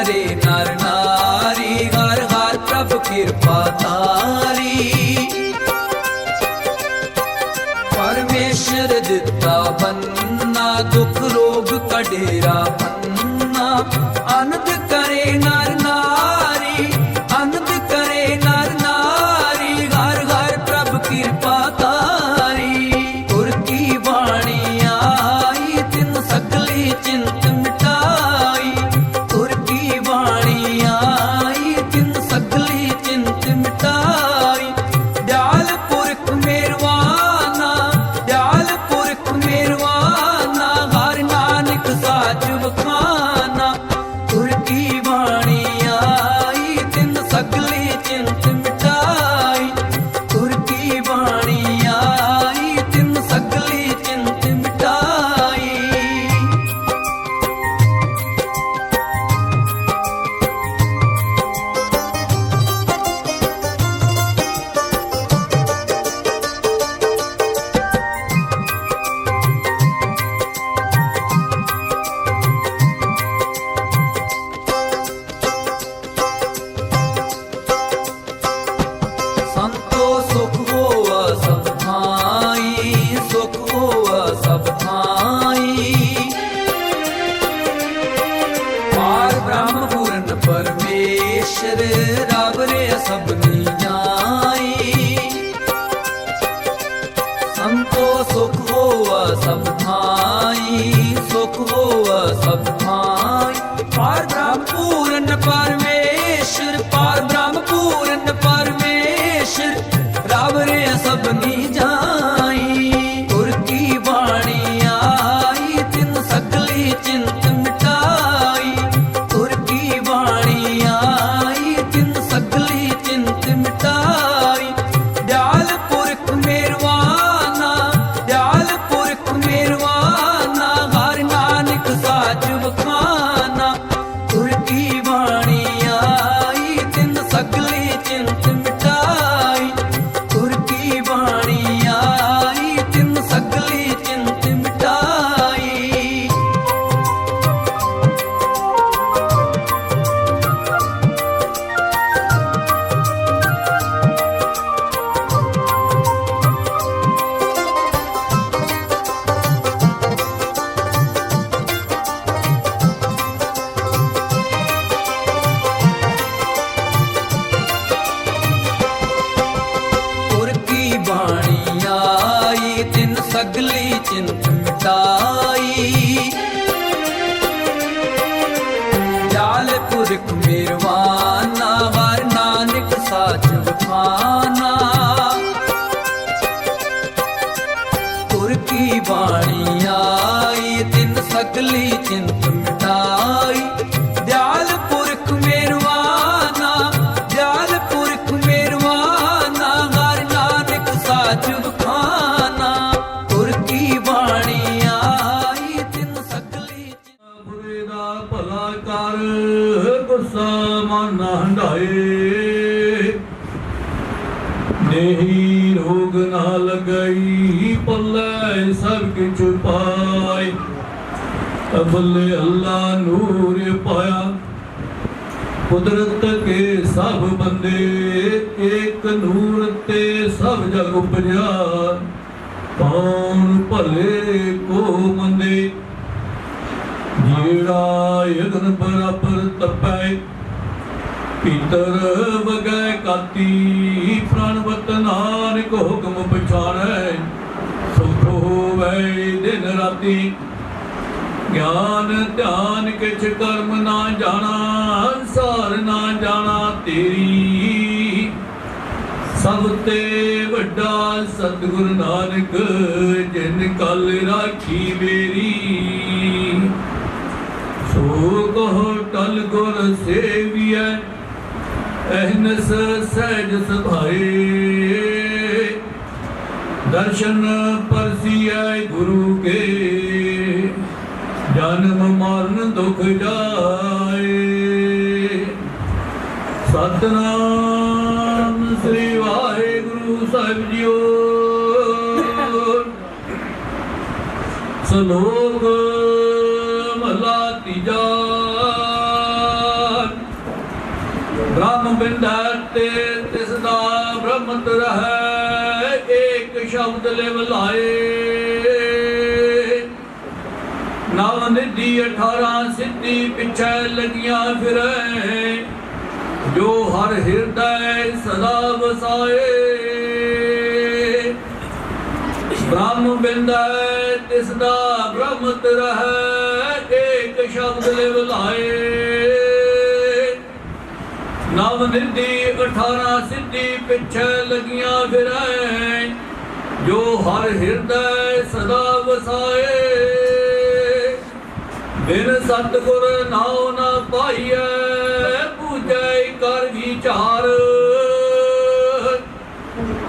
करे नर नारी, हर हर प्रभु कृपा तारी। परमेश्वर दिता बन्ना, दुख रोग कडेरा बन्ना। आनंद करे नर नारी, आनंद करे नर नारी, हर हर प्रभु कृपा तारी। गुर की वाणी आई, तिन सगली चिंत मिटाई। गुर की वाणी आई, तिन सगली चिंत मिटाई। दयाल पुरख मेरवाना, दयाल पुरख मेरवाना, हर नानक साच बखाना। गुर की वाणी आई, तिन सगली चिंत मिटाई। गुर की वाणी आई, तिन सगली चिंत मिटाई। संतो सुख होवा सब थाई, सुख होवा सब थाई। पार ब्रह्म पूर्ण परमेश्वर, रब रे सबनी जाई। संतो सुख होवा सब थाई, सुख होवा सब थाई। पार ब्रह्म पूर्ण परमेश्वर, पार ब्रह्म पूर्ण परमेश्वर, रब रे सबनी जाई। गुर की वाणी आई, तिन सगली चिंत मिटाई। गुर की वाणी आई, तिन सगली चिंत मिटाई। दयाल पुरख मेरवाना, दयाल पुरख मेरवाना, हर नानक साच बखाना। गुर की वाणी आई, तिन सगली चिंत मिटाई। गुर की वाणी आई, तिन सगली चिंत मिटाई। गुर की वाणी आई, तिन सगली चिंत मिटाई। दयाल पुरख मेरवाना, हर नानक साच बखाना। गुर की वाणी आई, तिन सगली चिंत मिटाई। दयाल पुरख मेरवाना, दयाल पुरख मेरवाना, हर नानक साच बखाना। गुर की वाणी आई, तिन सगली ਬੁਰੇ ਦਾ ਭਲਾ ਕਰ, ਗੁੱਸਾ ਮਨ ਨਾ ਹੰਢਾਏ। ਦੇਹੀ ਰੋਗ ਨਾ ਲਗਈ, ਪੱਲੇ ਸਭ ਕਿਛ ਪਾਏ। ਅਬਲੇ ਅੱਲਾ ਨੂਰ ਪਾਇਆ, ਕੁਦਰਤ ਕੇ ਸਭ ਬੰਦੇ। ਏਕ ਨੂਰ ਤੇ ਸਭ ਜਗ ਉਪਜਿਆ, ਕੌਣ ਭਲੇ ਕੋ ਮੰਦੇ। ਜਿਹੜਾ ਯਗਨ ਬਰਾਬਰ ਤਪੈ, ਭੀਤਰ ਵਗੈ ਕਾਤੀ। ਪ੍ਰਾਣਵਤ ਨਾਨਕ ਹੁਕਮ ਪਛਾਣੈ, ਸੁਖ ਹੋਵੈ ਦਿਨ ਰਾਤੀ। ਗਿਆਨ ਧਿਆਨ ਕਿਛ ਕਰਮ ਨਾ ਜਾਣਾ, ਸਾਰ ਨਾ ਜਾਣਾ ਤੇਰੀ। ਸਭ ਤੇ ਵੱਡਾ ਸਤਿਗੁਰ ਨਾਨਕ, ਜਿਨ ਕਲ ਰਾਖੀ ਮੇਰੀ। ਸੋ ਕਹੋ ਟਲ ਗੁਰ ਸੇਵੀਐ, ਅਹਨਸ ਸਹਿਜ ਸੁਭਾਏ। ਦਰਸ਼ਨ ਪਰਸੀਐ ਗੁਰੂ ਕੇ, ਜਨਮ ਮਰਨ ਦੁਖ ਜਾਏ। ਸਤਨਾਮ ਸ੍ਰੀ ਵਾਹਿਗੁਰੂ ਸਾਹਿਬ ਜੀਓ। ਸ਼ਲੋਕ ਮਹਲਾ ਤੀਜਾ। ब्रह्म बिंदु ते तिसदा ब्रह्मत रहै, एक शब्द लिव लाए। नव निधि 18 सिद्धि पिछै लगियां फिरै, जो हर हृदय सदा वसाए। ब्रह्म बिंदु तिसदा ब्रह्मत रहै, एक शब्द लिव लाए। नव निधि 18 सिद्धि पिछै लगियां फिरै, जो हर हृदय सदा वसाए। बिन सतगुर नाउ न पाइयै, पूजै कर विचार।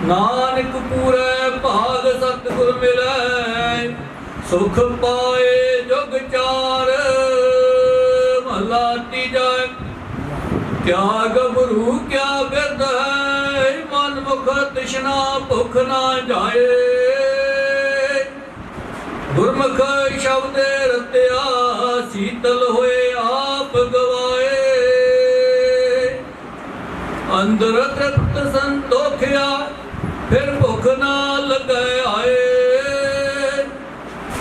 नानक पूरै भाग सतगुर मिलै, सुख पाए जुग चार। महला तीजा। क्या गभरू क्या बिरध है, मन मुख तृष्णा भुख ना जाए। गुरमुख शब्द रत्या, शीतल होए आप गवाए। अंदर तृप्त संतोखिया, फिर भुख ना लगे आए।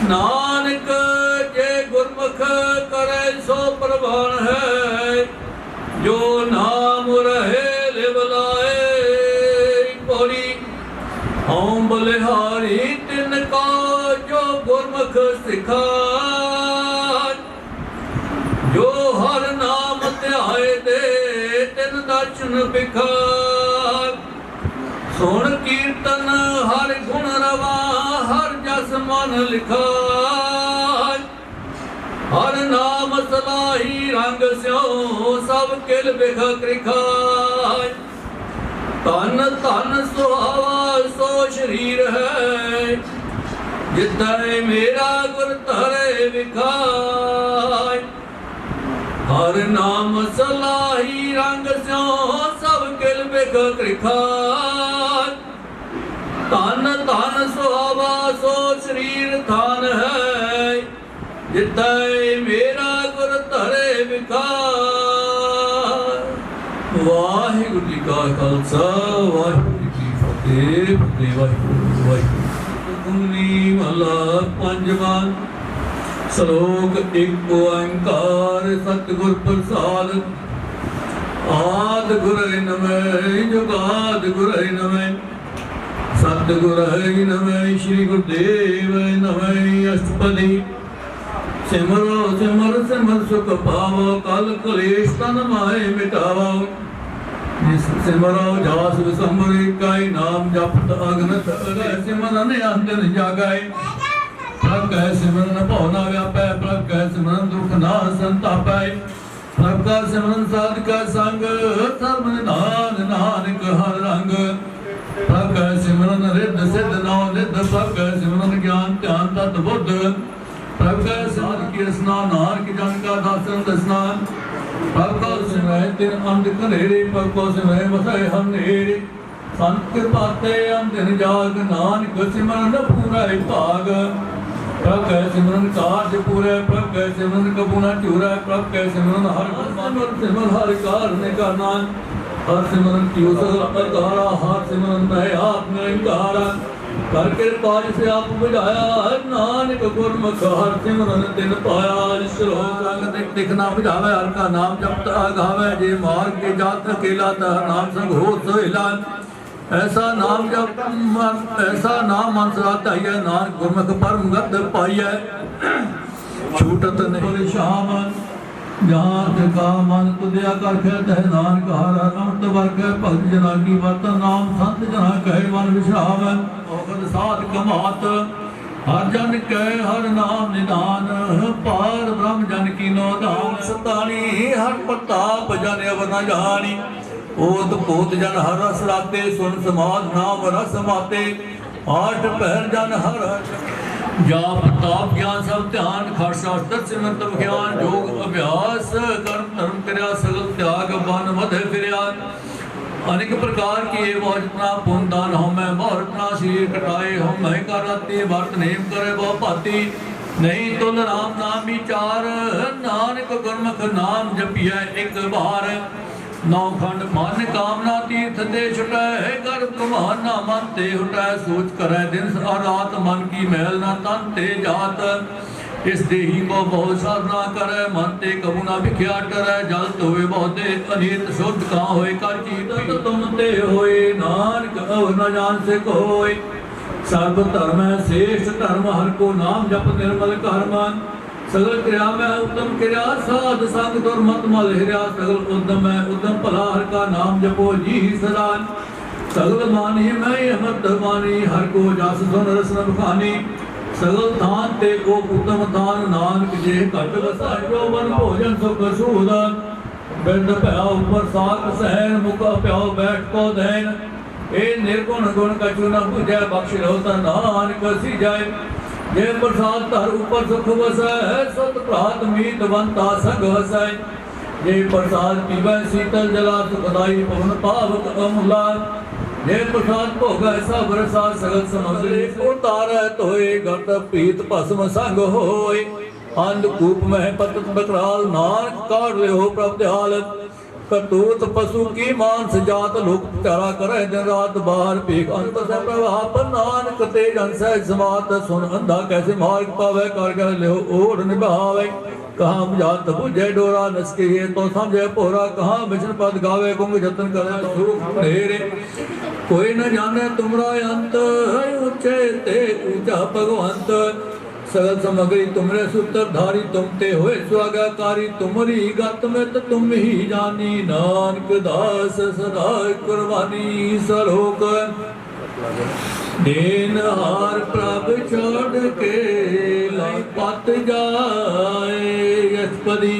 नानक जे गुरमुख करे सो प्रवान है, जो नाम रहे लिव लाए। पौड़ी। ओम बलिहारी तिनका, जो गुरमुख सिखाए। जो हर नाम ध्याए दे, तिन दर्शन बिखाए। सुन कीर्तन हर गुण रवा, हर जस मन लिखाए। हर नाम सलाही रंग स्यो, सब किल बिख कृखाए। धन धन सुहावा सो शरीर है, जितै मेरा गुर धरे विखाए। हर नाम सलाही रंग स्यो, सब किल बिख कृखाए। धन धन सुहावा सो शरीर थान है, जितै मेरा गुर धरे विखाए। वाहिगुरु जी का खालसा, वाहिगुरु जी की फतेह। फतेह वाहिगुरु वाहिगुरु। गुनी महला पंजवा। श्लोक एक ओंकार सतगुर प्रसाद। आदि गुर नमः, जुगाद गुर नमः, सतगुर नमः, श्री गुरुदेव नमः। अष्टपदी। सिमरो सिमर सिमर सुख पावो, कल कलेश तन माहे मिटावो। सिमरो जास विसंबरी, काई नाम जपत अगनत अगै। सिमरन अंजन जागै, प्रभ कह सिमरन भव न व्यापै। प्रभ कह सिमरन दुख ना संतापै। प्रभ का सिमरन साधका संग, सर्व निधान नानक हर रंग। प्रभ कह सिमरन रिद्ध सिद्ध नौ निध। प्रभ कह सिमरन ज्ञान ध्यान तत बुद्ध। प्रभ कह सिमरन की रसना, नानक जन का दासन दसना। प्रभ का सिमरै तिन अंध कनेरे, प्रभ को सिमरै मसै हम नेरे। संत कृपा ते अंधन जाग, नानक सिमरन पूरा भाग। प्रभ कह सिमरन कार्य पूरे, प्रभ कह सिमरन कबू न चूरै। प्रभ कह सिमरन हर सिमर सिमर हर कारन करना। हर सिमरन की सगल अधारा, हर सिमरन मैं आप निरंकारा। कर कृपा से आप बुझाया, नानक गुरमुख हर सिमरन तिन पाया। श्लोक अंग दिखना बुझावे, हर का नाम जपत आगावे। जे मार्ग के जात अकेला, तह नाम संग हो सोहिला। ऐसा नाम जप ऐसा नाम मन सराता है, नानक गुरमुख परम गत पाइय। छूटत नहीं शाम, जहाँ का मन तुदया कर तह नानक हर अमृत वर्ग। भगत जना की वर्त नाम, संत जना कहे मन विश्राम। औगत साध कमात, हर जन कह हर नाम निदान। पार ब्रह्म जन की नो धाम, सतानी हर प्रताप जन अवर न जानी। ओत पोत जन हर रस राते, सुन समाध नाम रस माते। आठ पहर जन हर जाप ताप ज्ञान सब ध्यान। खट शास्त्र सिमरत ज्ञान, योग अभ्यास कर्म धर्म करया। सगल त्याग बन मध फिरया। अनेक प्रकार की वह जितना पुन दान हो मैं मोह रत्ना शरीर कटाए हो मैं कर राती वर्त नेम करे वह भाती। नहीं तुल राम नाम विचार, नानक गुरमुख नाम जपिए एक बार। नौ खंड मन कामना तीर्थ ते छुटै, गर्भ कुम्हार ना मन ते हुटै, सोच करै दिन रात मन की मैल ना तन ते जात। इस देही को बहु साधना करे, मन ते कबू ना भिख्या टरै, जल तोए बहुते अनित शुद्ध कहाँ होए, कर कीर्तन तुम ते होए, नानक अव न जान से कोय। सर्व धर्म है श्रेष्ठ धर्म, हर को नाम जप निर्मल कर्म, सगल क्रिया में उत्तम क्रिया, साध संग दुर्मत मल हिरिया, सगल उद्यम है उद्यम भला, हर का नाम जपो जी सदा। सगल मानी मैं अमृत मानी, हर को जस सुन रसन बखानी, सगल थान ते को उत्तम थान, नानक जे घट वसाय, जो बन भोजन सुख सूद। बिरद भया ऊपर साक सहन, मुख प्याओ बैठ को दैन, ए निर्गुण गुण कछु न बुझै, बख्श लो ता नानक सी जाय। जे प्रसाद धर ऊपर सुख वसै, सत प्रात मीत बंता संग हसै। जे प्रसाद पीवै शीतल जला, सुखदाई पवन पावक अमूला। जे प्रसाद भोगै सब रसा, सगल समग्री उतारै धोए, घट पीत भस्म संग होय। अंधकूप में पतत बकराल, नानक काढ़ लियो प्रभ दयाल। करतूत पशु की मानस जात, लोक चारा करे दिन रात, बाहर पीक अंत से प्रभाप, नानक तेज अंसह समात। सुन अंधा कैसे मार्ग पावे, कर कर लियो ओढ़ निभावे। कहाँ बुझात बुझे डोरा, नसके तो समझे पोरा, कहाँ बिछन पद गावे, गुंग जतन करे सुख ढेरे। कोई न जाने तुमरा अंत, ऊंचे ते ऊंचा भगवंत। सगल समग्री तुमरे सूत्रधारी, तुम ते होए स्वागाकारी, तुमरी गत में तो तुम ही जानी, नानक दास सदा कुर्बानी सरोक। दीन हार प्रभ छोड़ के लाई पत जाए, यशपदी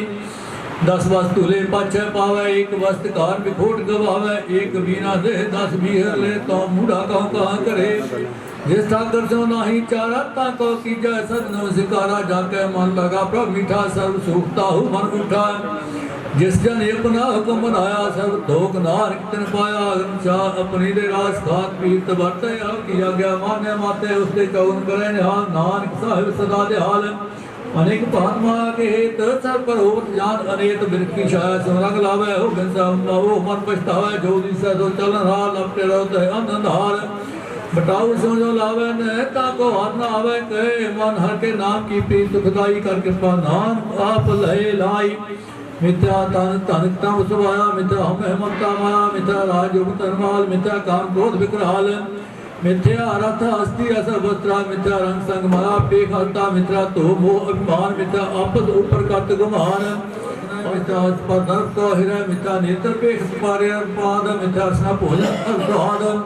10 वस्तु ले पाछे पावे, एक वस्त कार बिखोट गवावे, एक बीना दे 10 बीहर ले, तो मूढ़ा कहूँ कहाँ करे। जिस ठाकर सो नाही चारा, ताको कीजै सदन सिकारा, जाके मन लगा प्रभ मीठा, सर्व सुखता हूँ मन उठा। जिस जन अपना हुक्म बनाया, सर्व धोख नानक तिन पाया। चाह अपनी दे रास खात पीत बरते, की आज्ञा माने माते, उसते चौन करे निहाल, नानक साहिब सदा दे हाल। अनेक भात माया के हेत, सर पर होत जान अनेत, बिरखी छाया सुरंग लावे, हो बिनसा हो मन पछतावे, जो दिशा दो चलन हाल, लपटे रहो ते अंधार। बटाऊ समझो लावे न, ताको हाथ न आवे, कहे मन हर के नाम की प्रीत सुखदाई, कर कृपा नाम आप लहे लाई। मिथ्या तन तन तम सुभाया, मिथ्या हम ममता माया, मिथ्या राज तरमाल, मिथ्या काम क्रोध विकराल। मिथ्या रथ हस्ती अस वस्त्रा, मिथ्या रंग संग माया पेख हस्ता, मिथ्या तो मोह अभिमान, मिथ्या आपद ऊपर कट गुमान। मिथ्या पर नर्क को हिरय, मिथ्या नेत्र पेख पारे पाद, मिथ्या स्न भोजन स्वाद।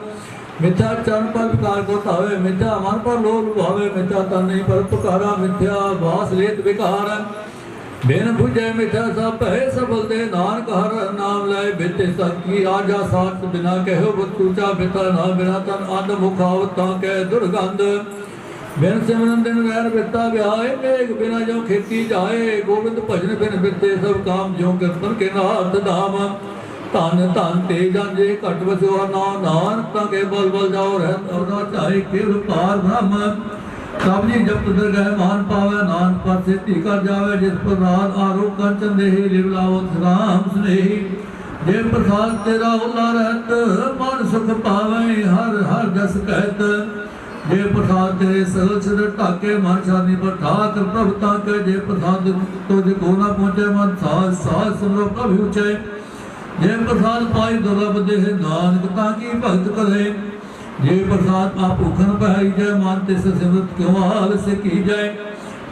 मिथ्या चरण पर विकार को तावे, मिथ्या मन पर लोभ भावे, मिथ्या तन नहीं पर पुकारा, मिथ्या वास लेत विकार। बिन बुझे मिथ्या सब है सबल दे, नानक हर नाम लय, बिते सकी आजा साथ, बिना कहो बतूचा बिता ना, बिना तन आद मुखावता कह दुर्गंध। बिन सिमरन दिन रैन बिता ब्याए, मेघ बिना जो खेती जाए, गोविंद भजन बिन बिते सब काम, जो कीर्तन के नाथ धाम। धन धन ते जांजे घट बसो ना, नानक के बल बल जाओ रहत अवना, चाहे केवल पार ब्रह्म। सब जी जब दरगह मान पावे, नानक पर सिद्धि कर जावे, जिस प्रसाद आरोप कंचन देहि, लिव लावत राम स्नेही। जे प्रसाद तेरा होला रहत, मन सुख पावे, हर हर जस कहत। जे प्रसाद तेरे सगल सिर ढाके, मन शादी पर ठाक प्रभ ताके। जे प्रसाद तुझ को न पहुँचे, मन साज साज सुनो प्रभु ऊँचे। जे प्रसाद पाई दुर्लभ देह, नानक ताकी भगत करे। जे प्रसाद आप भूखन पहई जय, मानते से सिमरत क्यों हाल से की जाए।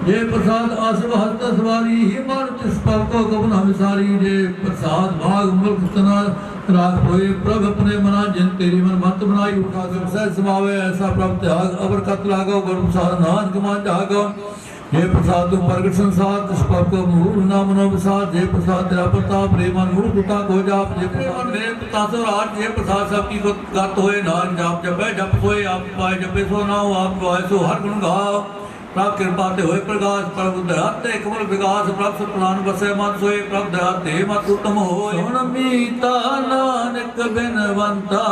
जे प्रसाद आसव हस्त सवारी, मन तिस पल को कबन विसारी। जे प्रसाद भाग मुल्क तना, राग होए प्रभ अपने मना, जिन तेरी मन मत बनाई। उठा कर सह समावे, ऐसा प्रभ त्याग अबर कत लागो, गुरु सार नानक मान जागो। जे प्रसाद प्रगट संसार, तिस पल को मूल न मनो विसार। जे प्रसाद तेरा प्रताप, रे मन मूल कुटा को जाप। जे प्रसाद मेरे पितासो राज, जे प्रसाद सब की गत होए, नान जाप जपे जप सोए, आप पाए जपे सो नाओ, आप पाए सो हर गुण गाओ। प्रभ कृपा ते होए प्रकाश, प्रभु दयाते कमल विकास। प्रभ सतनाम बसे मन सोए, प्रभ दयाते मत उत्तम होए। सुन मीता नानक बिनवंता,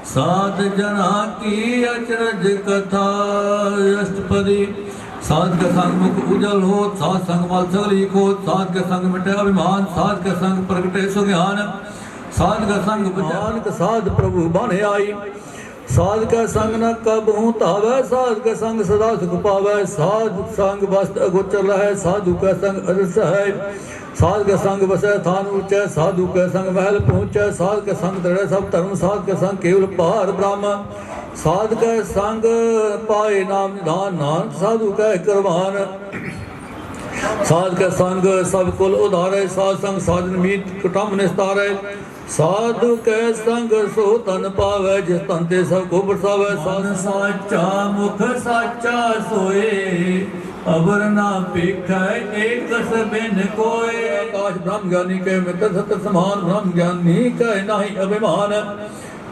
साध जना की अचरज कथा। अष्टपदी साध के संग मुख उजल हो, साध संग मल सगल ईक हो, साध के संग मिटे अभिमान, साध के संग प्रगटे सुज्ञान। ਸਾਧਕ ਸੰਗ ਨਾਨਕ ਸਾਧ ਪ੍ਰਭੂ ਬਣ ਆਈ। ਸਾਧਕ ਸੰਗ ਨ ਕਬਹੂ ਧਾਵੈ, ਸਾਧਕ ਸੰਗ ਸਦਾ ਸੁਖ ਪਾਵੈ। ਸਾਧ ਸੰਗ ਵਸਤ ਅਗੋਚਰ ਰਹੈ, ਸਾਧੂ ਕੈ ਸੰਗ ਅਰਸ ਹੈ। ਸਾਧਕ ਸੰਗ ਵਸੈ ਥਾਨ ਉਚੈ, ਸਾਧੂ ਕੈ ਸੰਗ ਮਹਿਲ ਪਹੁੰਚੈ। ਸਾਧਕ ਸੰਗ ਦ੍ਰਿੜੈ ਸਭ ਧਰਮ, ਸਾਧਕ ਸੰਗ ਕੇਵਲ ਭਾਰ ਬ੍ਰਹਮ। ਸਾਧਕ ਸੰਗ ਪਾਏ ਨਾਮ ਨਿਧਾਨ, ਨਾਨਕ ਸਾਧੂ ਕੈ ਕਰਵਾਨ। ਸਾਧਕ ਸੰਗ ਸਭ ਕੁਲ ਉਧਾਰੈ, ਸਾਧ ਸੰਗ ਸਾਧਨ ਮੀਤ ਕੁਟੰਬ ਨਿਸਤਾਰੈ। ਸਾਧੂ ਕੈ ਸੰਗ ਸੋ ਤਨ ਪਾਵੈ, ਜਿਸ ਤਨ ਤੇ ਸਭ ਕੋ ਬਰਸਾਵੈ। ਸਾਧ ਸਾਚਾ ਮੁਖ ਸਾਚਾ ਸੋਏ, ਅਵਰ ਨਾ ਪੇਖੈ ਏਕਸ ਬਿਨ ਕੋਏ। ਆਕਾਸ਼ ਬ੍ਰਹਮ ਗਿਆਨੀ ਕੈ ਮਿੱਤਰ ਸਤ ਸਮਾਨ, ਬ੍ਰਹਮ ਗਿਆਨੀ ਕੈ ਨਾਹੀ ਅਭਿਮਾਨ।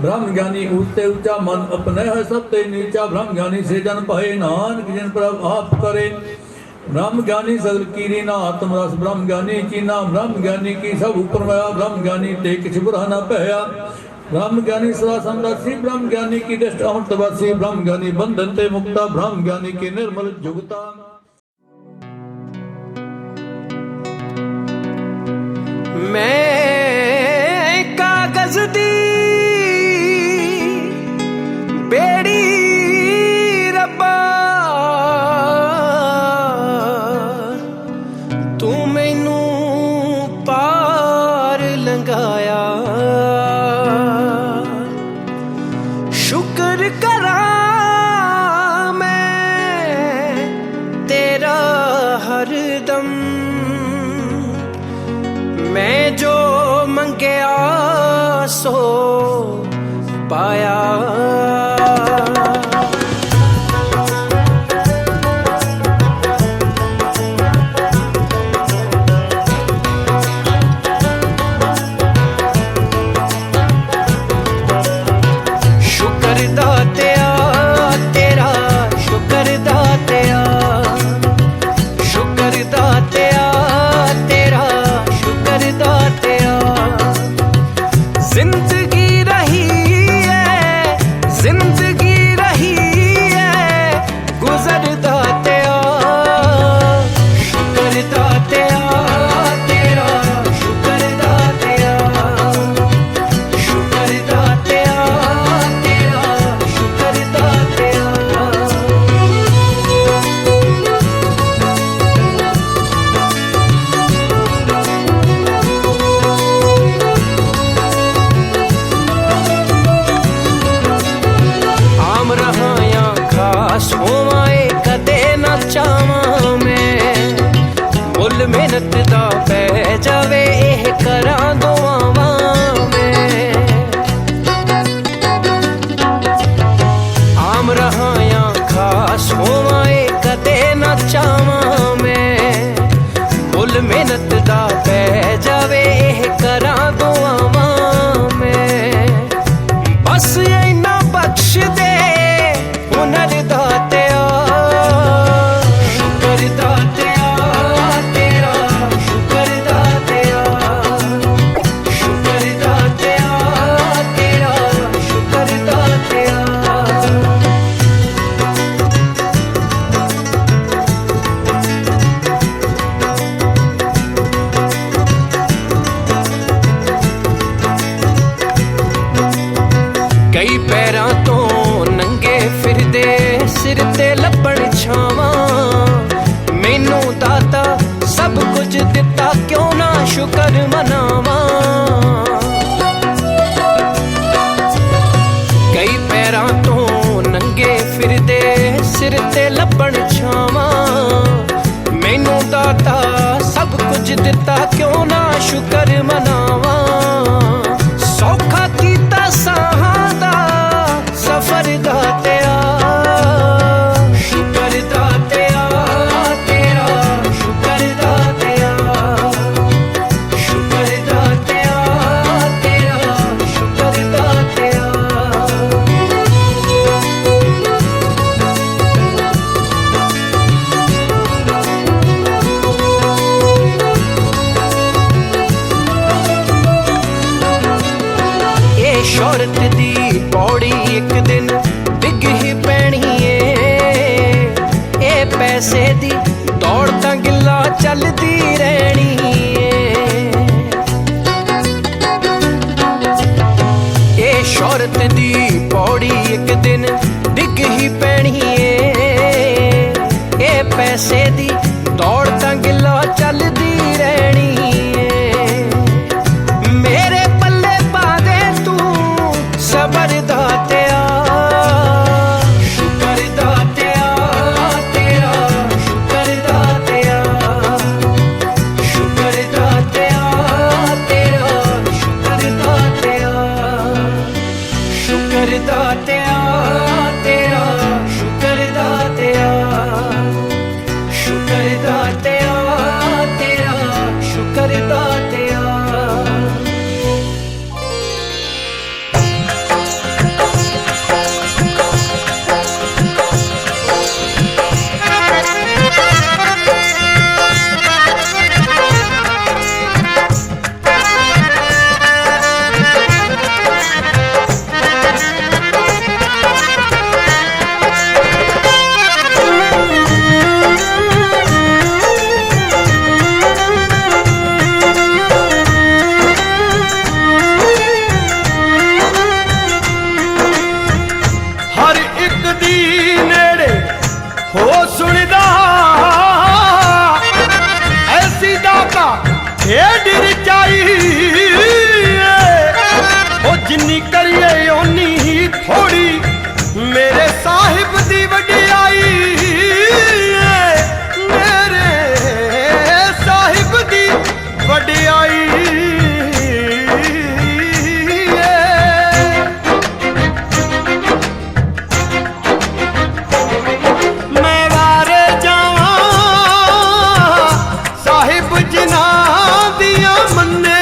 ਬ੍ਰਹਮ ਗਿਆਨੀ ਊਤੇ ਉੱਚਾ ਮਨ ਆਪਣੇ ਹੈ, ਸਭ ਤੇ ਨੀਚਾ। ਬ੍ਰਹਮ ਗਿਆਨੀ ਸੇ ਜਨ ਪਾਏ, ਨਾਨਕ ਜਿਨ ਪ੍ਰਭ ਆਪ ਕਰੇ। ब्रह्म ज्ञानी सगल कीरी ना आत्म रस, ब्रह्म ज्ञानी की नाम ब्रह्म ज्ञानी की सब ऊपर माया। ब्रह्म ज्ञानी ते किछ बुरा ना पया। ब्रह्म ज्ञानी सदा समदर्शी, ब्रह्म ज्ञानी की दृष्ट अमृत वासी। ब्रह्म ज्ञानी बंधन ते मुक्ता, ब्रह्म ज्ञानी की निर्मल जुगता। मैं कागज दी बेड़ी रब्बा, तू मैनू पार लंघाया। शुक्र करा मैं तेरा हरदम, मैं जो मंगया सो पाया। शुक्र दातिया तेरा, शुक्र दातिया, शुक्र दातिया तेरा, शुक्र दातिया। जिंदगी रही है, जिंदगी रही है गुजर दातिया। शुक्र दातिया तेरा, शुक्र दातिया, शुक्र दातिया तेरा, शुक्र दातिया। आम रहाया खास होवाए कदे ना चावां मैं, मुल मेहनत दा पै जावे एह करा दुआवां मैं। आम रहाया खास होवाए कदे ना चावां मैं, मुल मेहनत दा पै जावे एह करा दुआवां मैं। बस इन्ना बख्श दे हुनर दातिया। शुक्र दातिया तेरा, शुक्र दातिया, शुक्र दातिया तेरा, शुक्र दातिया। कई पैरां तो नंगे फिरदे सिर ते लब्बण छावां। मैनू दाता सब कुछ दिता, क्यों ना शुक्र मनावां। कई पैरां तो नंगे फिरदे सिर ते लब्बण छावां। मैनू दाता सब कुछ दिता, क्यों ना शुक्र मनावां। सौखा कीता साहां दा सफर दातिया। शुक्र दातिया तेरा, शुक्र दातिया, शुक्र दातिया तेरा, शुक्र दातिया। ये शौहरत दी पौड़ी एक दिन डिग ही पैनी ए, ए पैसे दी दौड़ तां गिल्ला चलदी रहनी ए। ਚਾਈ ਉਹ ਜਿੰਨੀ ਕਰੀਏ ਓਨੀ ਹੀ ਥੋੜੀ ਮੇਰੇ ਸਾਹਿਬ ਦੀ ਵਡਿਆਈ ਮੇਰੇ ਸਾਹਿਬ ਦੀ ਵਡਿਆਈ ਮੈਂ ਵਾਰੇ ਜਾਵਾਂ ਸਾਹਿਬ ਜਿਨ੍ਹਾਂ ਦੀਆਂ ਮੰਨੇ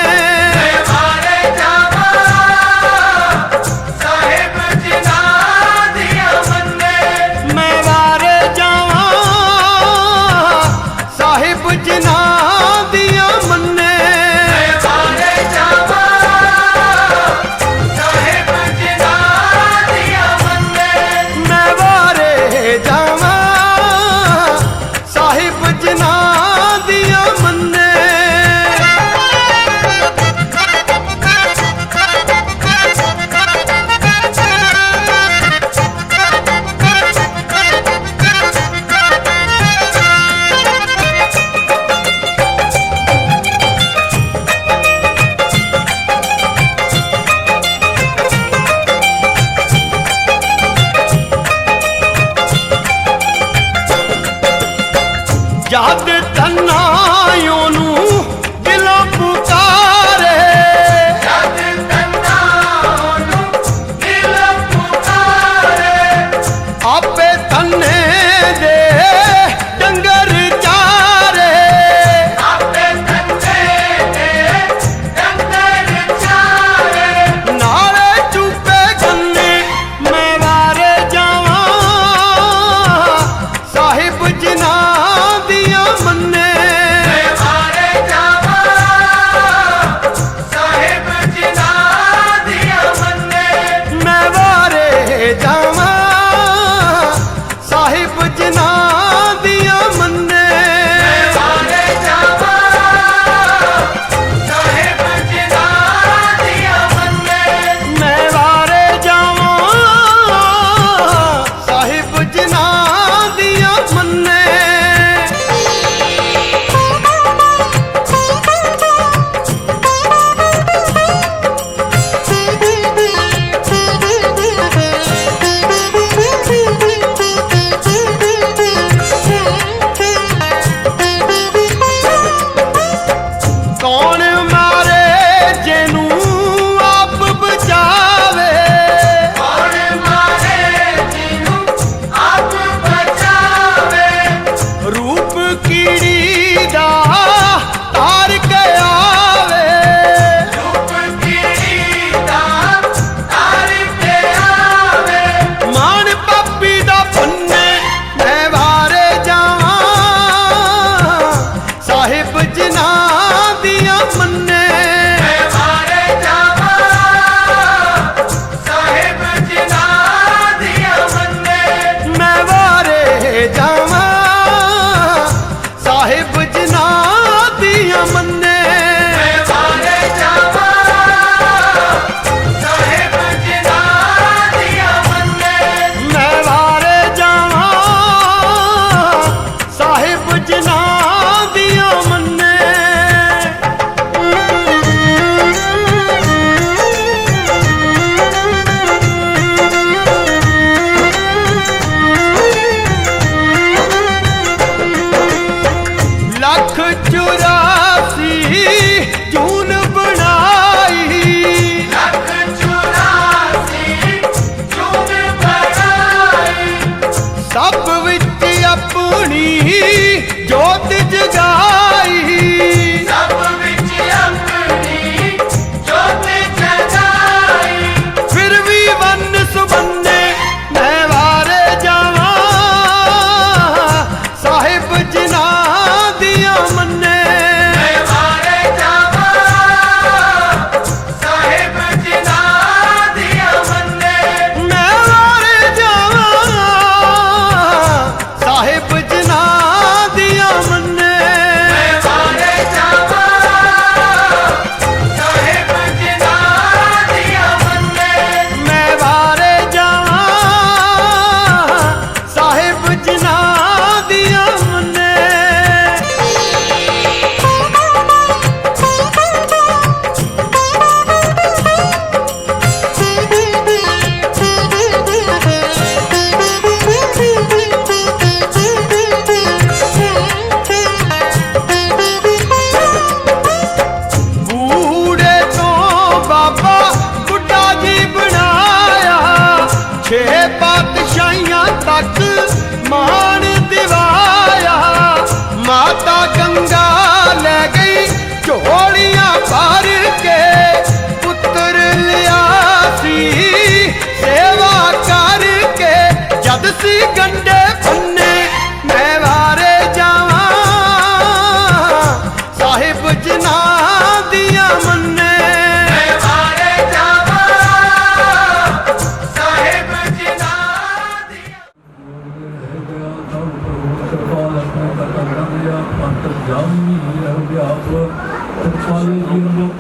ਮੈਂ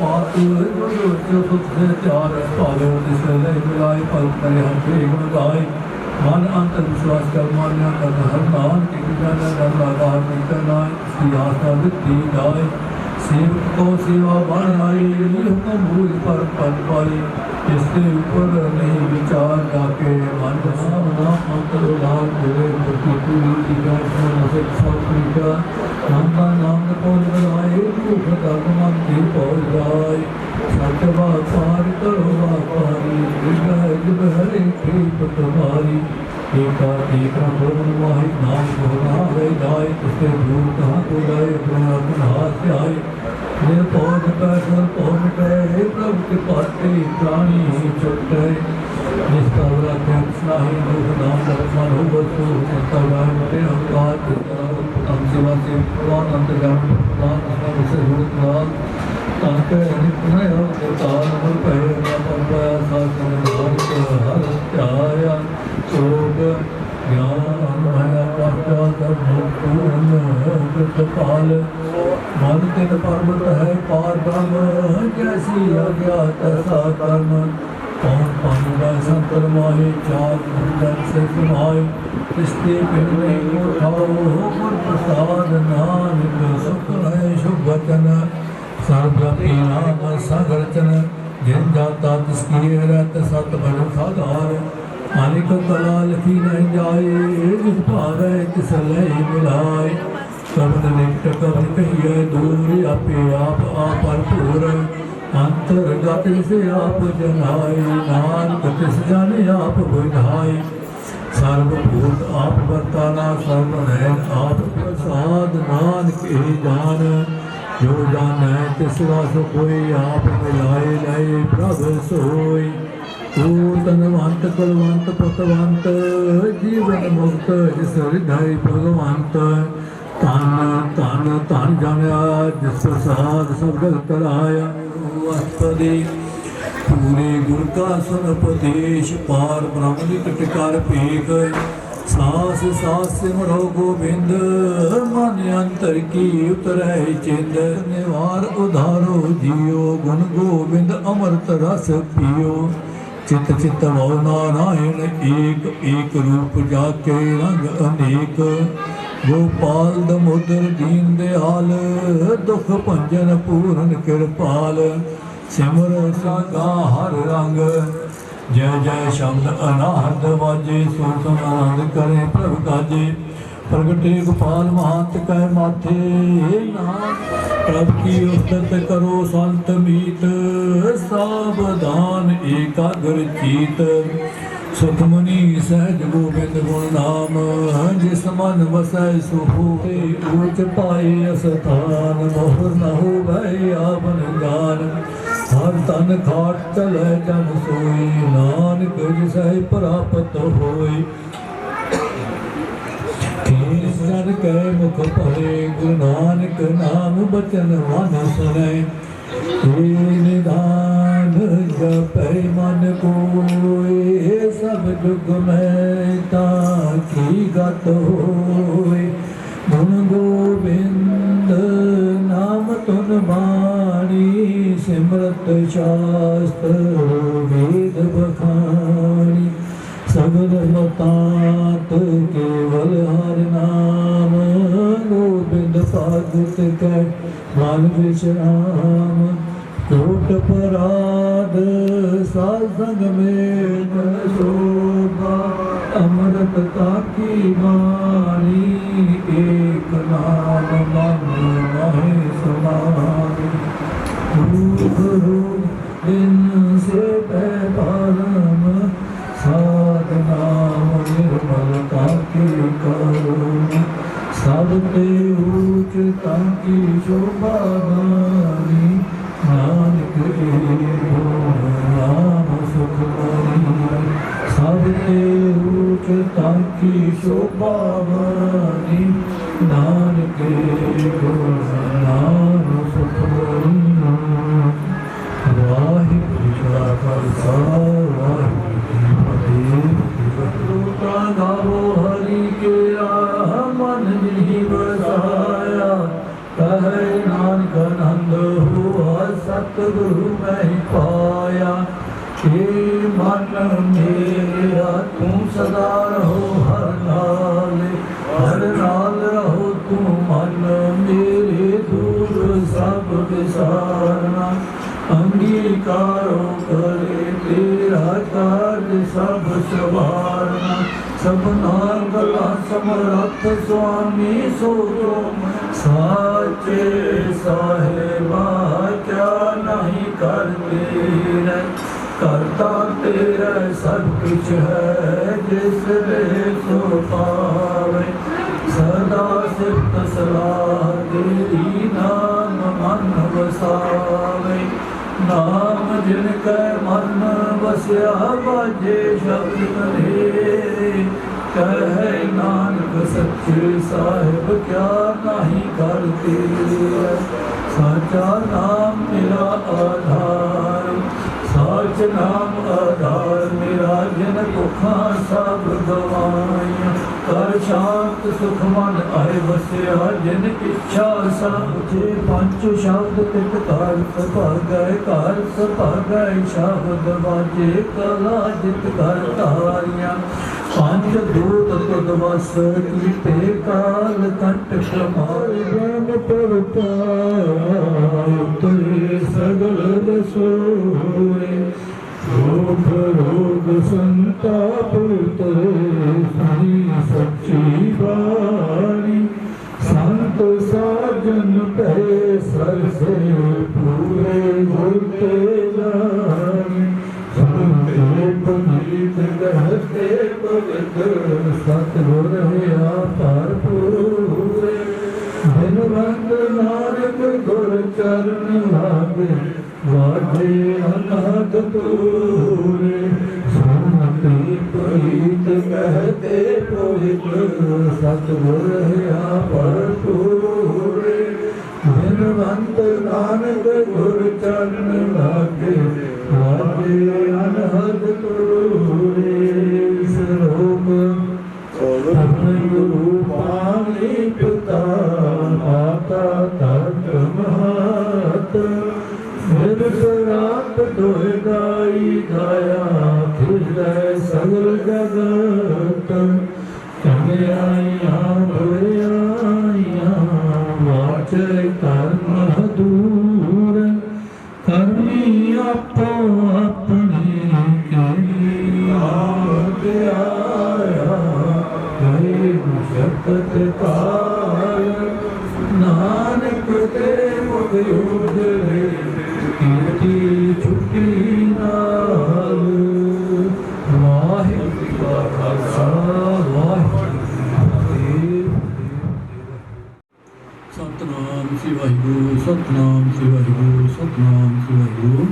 पात जो सुख से त्यार पालो तिस ले मिलाए पल करे हम एक गाय मन अंतर विश्वास कर मान्या कर हर नाम की जन डर लगा करना इसकी आस्था दिखती गाय सेवक को सेवा बन आई हुक्म भूल पर पद पाई इसके ऊपर नहीं विचार जाके मन नाम नाम अंतर उदार मेरे प्रति पूरी दिखाई से सब नाम का नाम पहुँच बनाए भूख तक मन की पहुँच जाए सत्य पार करो पारी हरे खेप तुम्हारी एक भवन वाहित नाम भोना रह जाए उसके दूर कहाँ को जाए अपना हाथ से आए मेरे पौध पैसल पौध गए प्रभु के पाते प्राणी ही छुट गए जिसका बड़ा कैंसना ही दुख नाम दर्शन हो वस्तु संता गाय मटे अवतार हम सेवा से भगवान अंतर्गाम भगवान उसका उसे रूप लाल ताके निपुणय अवतार नमल कहे न पंपाया साथ हर त्याया शोक ज्ञान माया पाश्चात भक्तून पाल मन तिन पर्वत है पार ब्रह्म जैसी अज्ञात सा कर्म कौन पाऊंगा संतर माहे चार मुंडन से सुनाए किसके पिंडे को उठाओ गुर प्रसाद नानक सुख है शुभ वचन सर्वव्यापी नाम सागरचन जिन जाता तिसकी रहत सत भर साधार अनेक कला लिखी नहीं जाए जिस पावे तिस लय मिलाए कबन निकट कबन कहिए दूर आपे आप भरपूर अंतर्गत से आप जनाए नानक तिस जाने आप बुझाए सर्वभूत आप वर्ताना सर्वनयन आप प्रसाद नानक ही जान जो जान है तिस वास कोई आप मिलाए लय प्रभ सोई तनवंत कुलवंत पुतवंत जीवन मुक्त जिस हृदय भगवंत तन तन तन जानिया जिस प्रसाद सब जगत लाया वस्तुदि पूरे गुर का सुन उपदेश पार ब्रह्म निकट कर पेख सास सास सिमरो गोविंद मन अंतर की उतरै चिंद निवार उधारो जियो गुण गोविंद अमृत रस पियो चित चित भव नारायण एक एक रूप जाके रंग अनेक गोपाल दमोदर दीन दयाल दुख भंजन पूर्ण कृपाल सिमर संगा हर रंग जय जय शब्द अनाहत वाजे सो आनंद करे प्रभु काजे प्रगटे गोपाल महंत कह माथे नाम प्रभु की उस्तत करो संत मीत सावधान एकाग्र चीत सुखमणि सहज गोविंद गुण नाम जिस मन वसै सुहोते ऊंच पाए अस्थान मोहर न हो भय आपन जान हर तन खाट चले जन सोई नानक जिसै प्राप्त होई जन के मुख परे गुरु नानक नाम बचन मन सुनै निधान जपै मन कोय सब जुग में ताकी गत होय गुण गोविंद नाम तुन बाणी सिमरत शास्त्र वेद बखानी सगल मतात केवल हर नाम गोविंद पागुत कै मन विश्राम कोट पराध साधंग में मन शोभा अमृत ताकी वाणी एक नाम मन महे समानी दिन से पैबारम साधनाम निर्मलता की करुण सबते ऊंच ताकी शोभा गानी नानक नाम सुख मनी सबते ऊंच ताकी शोभा गानी नानक नाम सुख मनी वाहिगुरू जी का खालसा गावो हरि के मन नहीं बसाया कहे नानक नंद हुआ सत सतगुरु मैं पाया। हे मन मेरा तू सदा रहो हर नाल रहो तू मन मेरे दूर सब विसारना। अंगीकारो करे तेरा कार्य सब सवारना। सबना गला समरथ स्वामी सो तुम साचे साहेबा क्या नहीं करते करता तेरा सब कुछ है जिस सो पावे। सदा सिफ्त सलाह तेरी नाम मन वसावे। नाम जिनके मन बसया बाजे शब्द करे। कहे नानक सच्चे साहिब क्या नहीं करते। साचा नाम मेरा आधार साच नाम आधार मेरा। जिन दुखा सब गवाइया कर शांत सुख मन आए बसया। जिन इच्छा सब थे पंच शब्द तित कार सभागय कार सभागय शब्द बाजे कला जित कर तारिया। पंच दूत तुद वस कीते काल कंठ समार। ब्रह्म पवतार उतरे सगल रसोरे। रोग रोग संताप उतरे सुनी सच्ची बाणी। संत साजन पे सर से पूरे गुरते जानी। पुनीत कहते पवित्र सतगुर है पूरे। धनवंत नानक गुर चरण लागे वाजे अनाथ तूरे। सुनते पुनीत कहते पवित्र सतगुर है पूरे। धनवंत नानक गुर चरण लागे वाजे अनहद तूरे। सरोग गुरु पानी पिता माता तट महत। फिर सरात धोए गाई गाया फिर सगल जगत। चंगियाइयां बुराइयां वाचे कर्म दूर। करनी आपो अपनी के आगे आया। शक्त काल नानक ते मुख उजले कीर्ति छुट्टी नाल। वाहिगुरू का खालसा वाहिगुरू जी सतनाम श्री वाहिगुरू सतनाम श्री वाहिगुरू सतनाम श्री वाहिगुरू।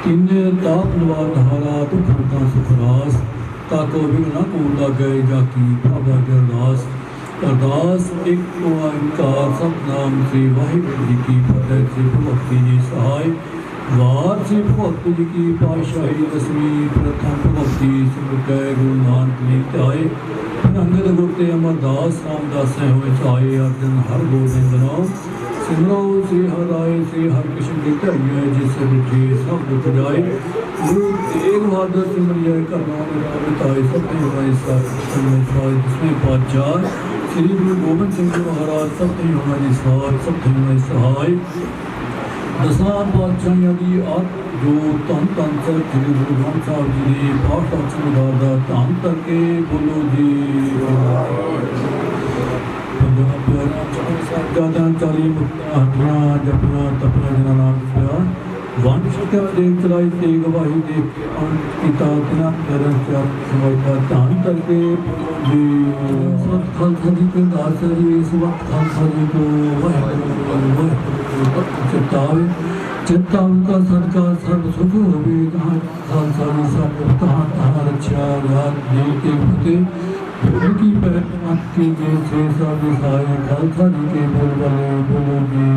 तिन्ने ताप नवा धारा तू भरता सुखरास। ताको बिघना कौन लागे जाकी बाबा के अरदास। अरदास एक ओंकार सतनाम श्री वाहिगुरू जी की फतेह। श्री भगवती जी सहाय वार श्री भगवती जी की पातशाही दसवीं प्रथम भगवती सिमरकै गुरु नानक ने त्याए। अंगद गुर ते अमरदास रामदास होए चाए। अर्जन हर गोबिंद नाम सिमरो श्री हराए। श्री हर कृष्ण की धरिए जिस बिठे सब दुख जाए। गुरु तेग बहादुर सिमरिया करना बिताए सत्य हमारे जिसमें पातशाह श्री गुरु गोबिंद सिंह जी महाराज सत्य हमारे साथ सत्य हमारे सहाय। दसां पातशाहियां दी आत जो धन धन सर श्री गुरु ग्रंथ साहब जी ने पाठ संगदार दा धन करके बोलो जी। पंजाब प्यारा साहिबजादा 40 मुक्तियां हटियां जपियां तपियां जिन्हां नाम लिया। वंश सत्या देख चलाई ते गवाही देख के अंत पिता तिना चरण चार समझता धन करके जी। सत खालसा जी के दास जी इस वक्त खालसा जी को वाहिगुरू चितावे। चित्ता उनका सदका सर्व सुख होवे। जहाँ खालसा जी सब तहाँ रक्षा याद दे के फतेह। उनकी पहचान के जे से सब सहाय खालसा जी के बोल वाले बोलो जी।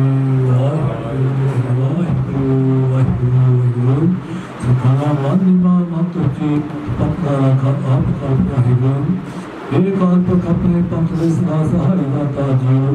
वाहिगुरू वाहिगुरू वाहिगुरू वाहिगुरू। सुखाना वानिमा मंत्र जी अपना रखा आप का वाहिगुरू। एक आत्म अपने पंथ दे सदा सहाय दाता जीव।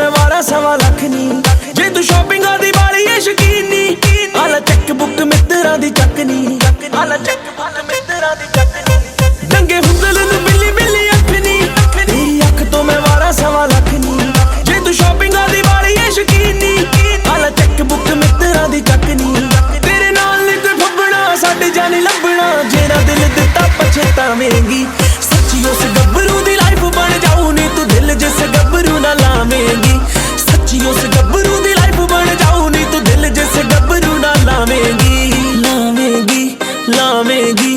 मैं वारा सवा लख नी जे तू शॉपिंग दी बाली है शकीन नी आला चेक बुक मित्रा दी चकनी आला चेक बुक मित्रा दी चकनी डंगे हुंदल नू बिल्ली बिल्ली अख नी तेरी अख तो मैं वारा सवा लख नी जे तू शॉपिंग दी बाली है शकीन नी आला चेक बुक मित्रा दी चकनी तेरे नाल नी कोई फब्बना साडे जानी लभना जेरा दिल दिता पछतावेंगी सच्ची उस गब्बरू दी लाइफ बन जाऊ नी तू दिल जिस गब्बरू ना लावेंगी सच्ची उस गब्बरू दी लाइफ बन जाऊ नी तू दिल जिस गब्बरू ना लावेंगी लावेंगी लावेंगी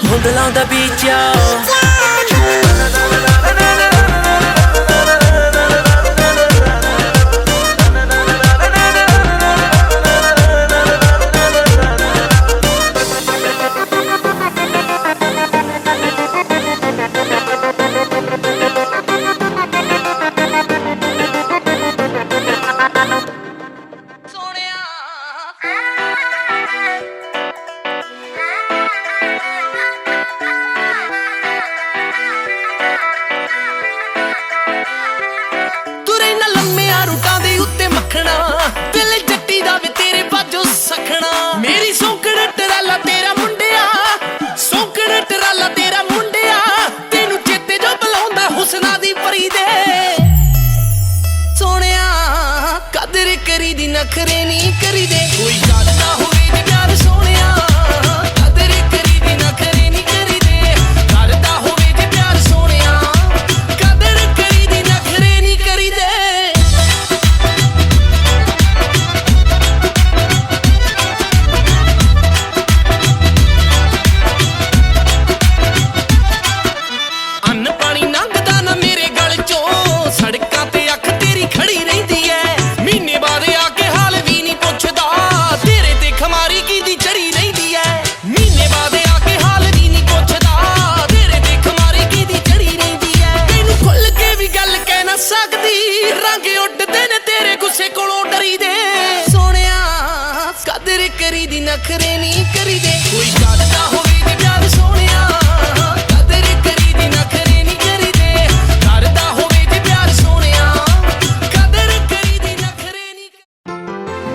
होदलां दा बीचा दिल जट्टी दा वे तेरे बाजो सखना मेरी सौंकड़ टराला तेरा मुंडिया सौंकड़ टराला तेरा मुंडिया तेनू चेते जो बुलाउंदा हुसना दी परी दे सोहणिया कदर करी दी नखरे नहीं करी दे कोई गल ना होवे ते प्यार सोहणिया कदर करी दी नखरे नहीं करी दे करदा होवे ते प्यार सोहणिया कदर करी दी नखरे नहीं करी दे करी दी नखरे नहीं करी दे कोई गल ना होवे ते प्यार सोहणिया कदर करी दी नखरे नहीं करी दे करदा होवे ते प्यार सोहणिया कदर करी दी नखरे नहीं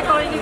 ਕੋਈ ਨਹੀਂ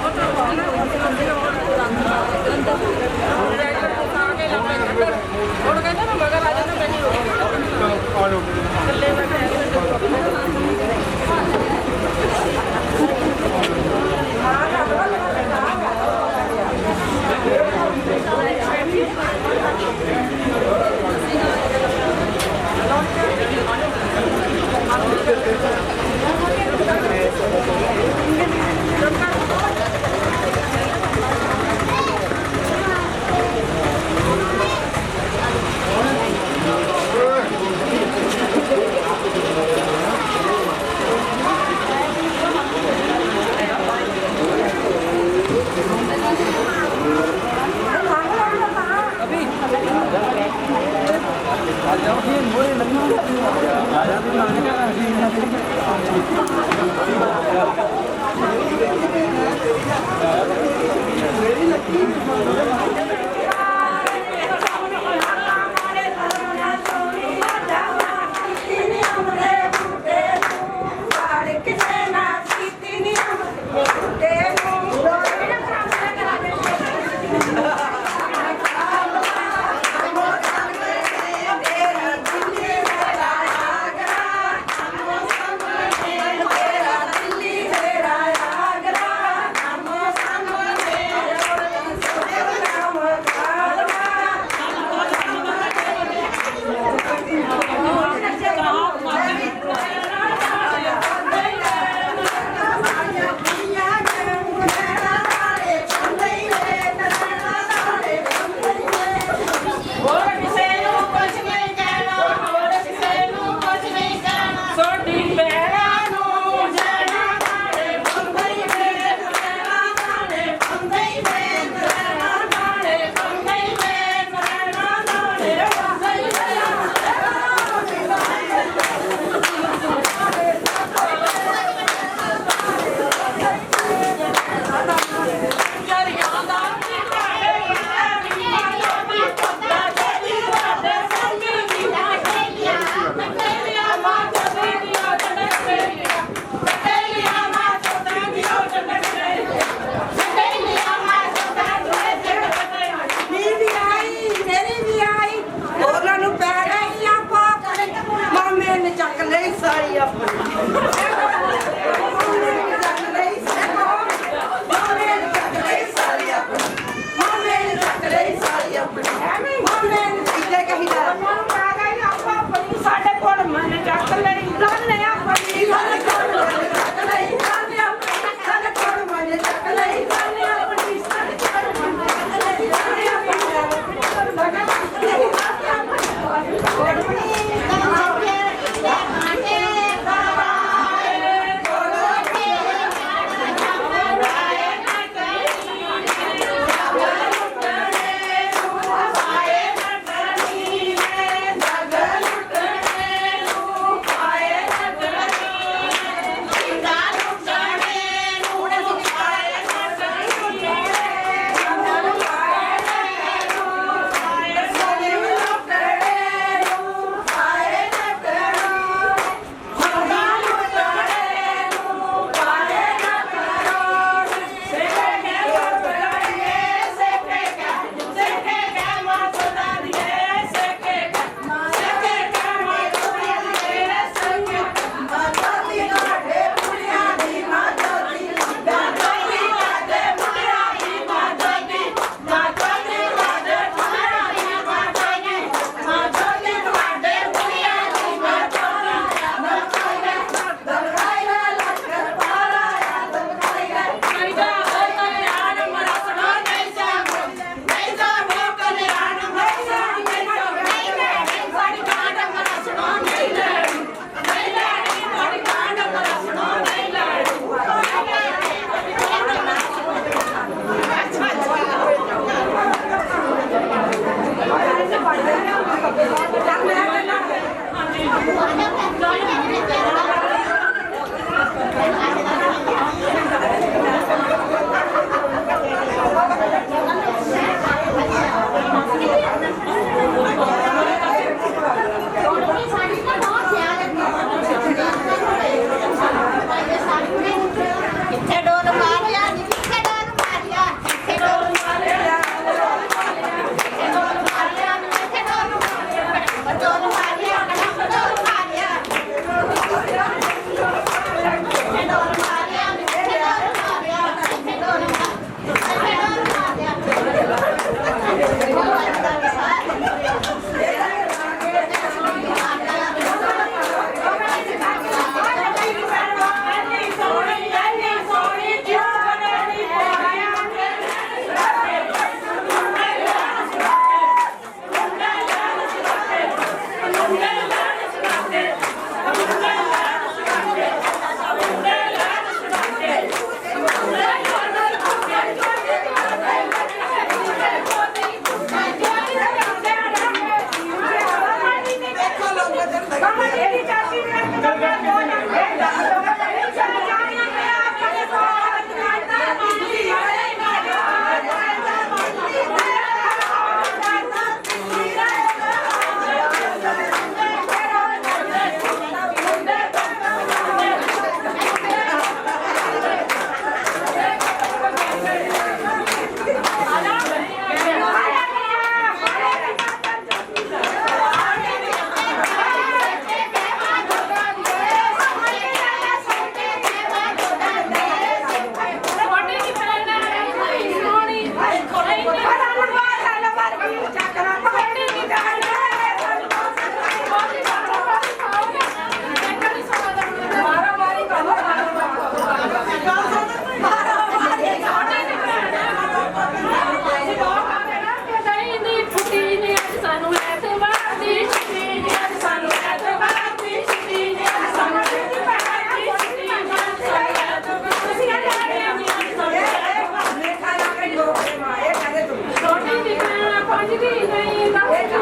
Thank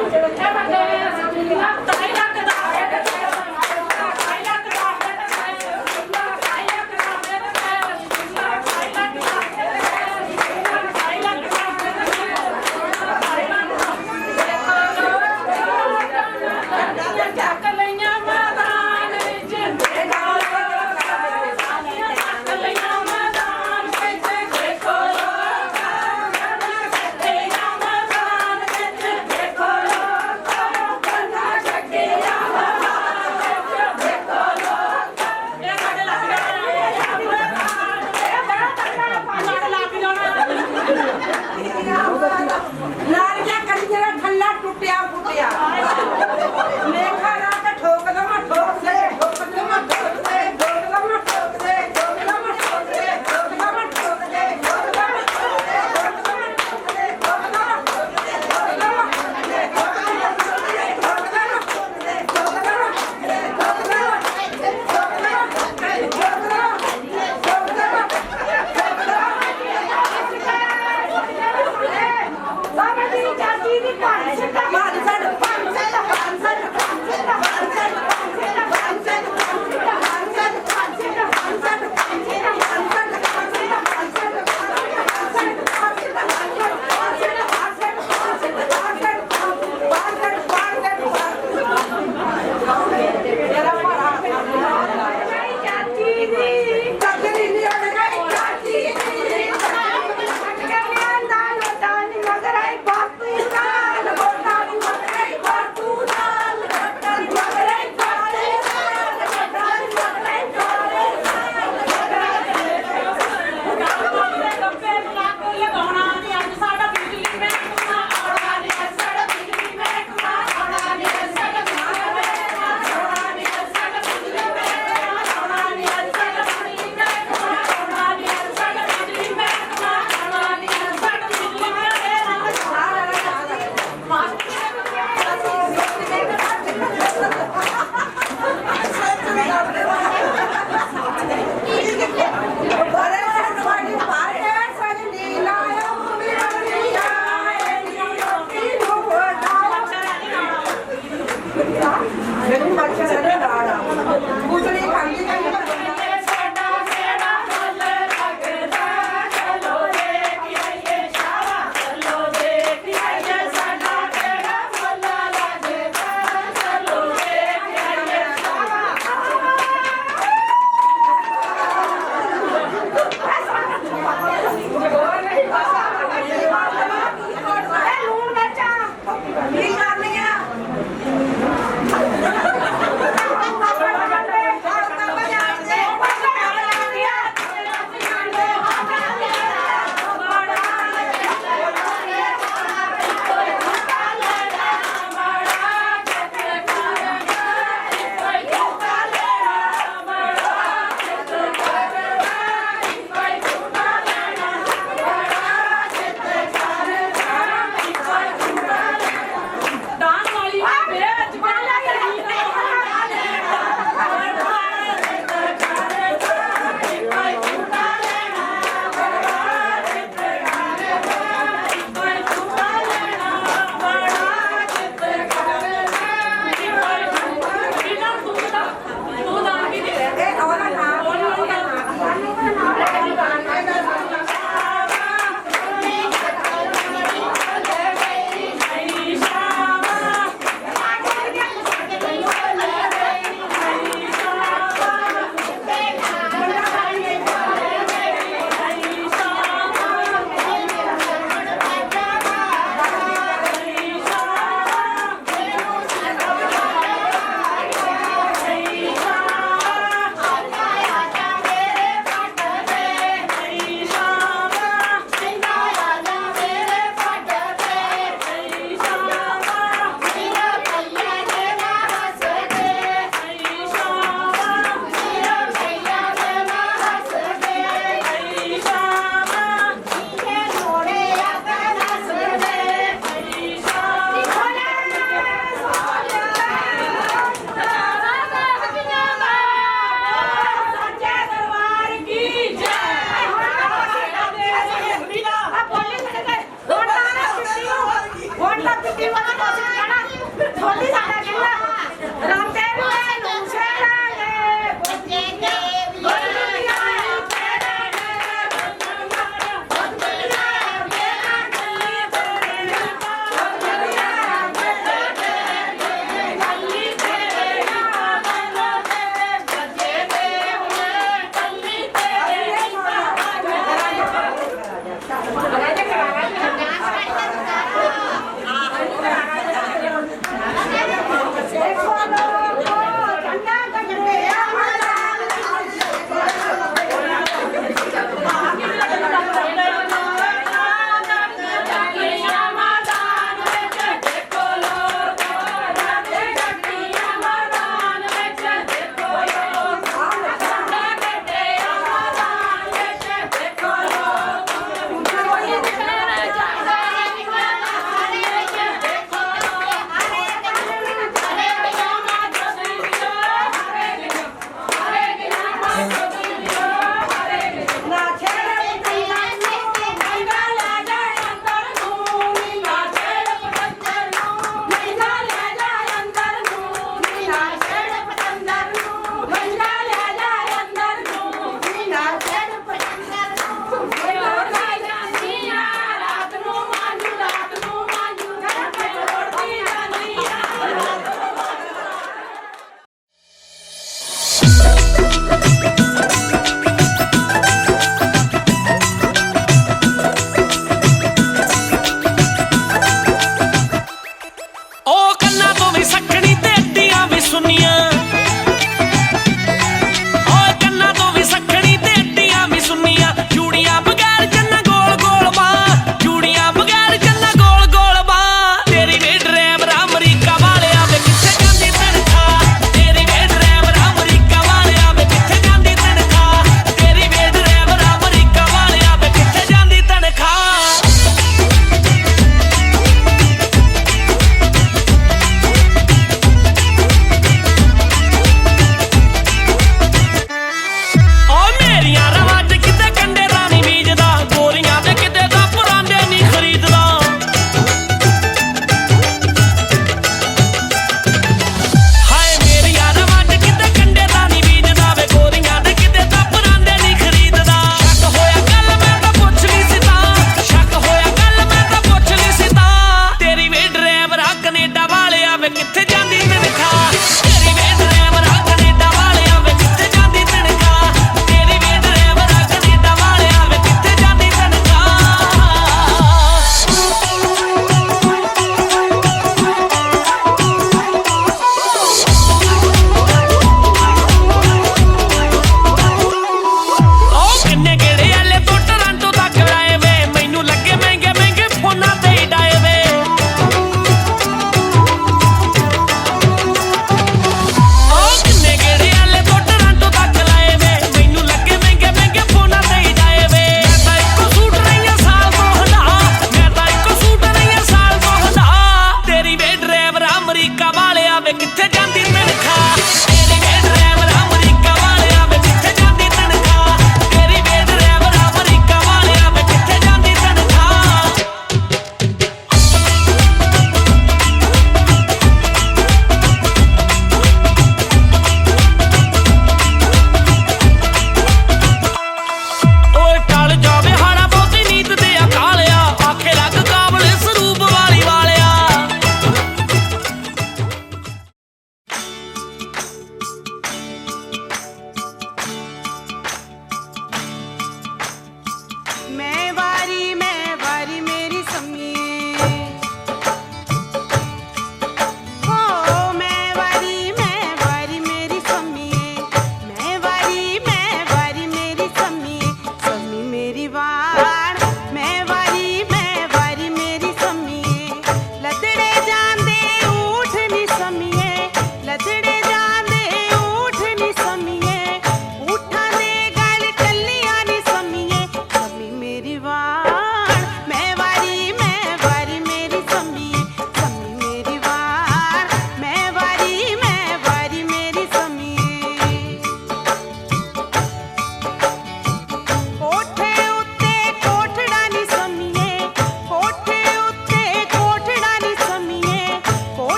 you.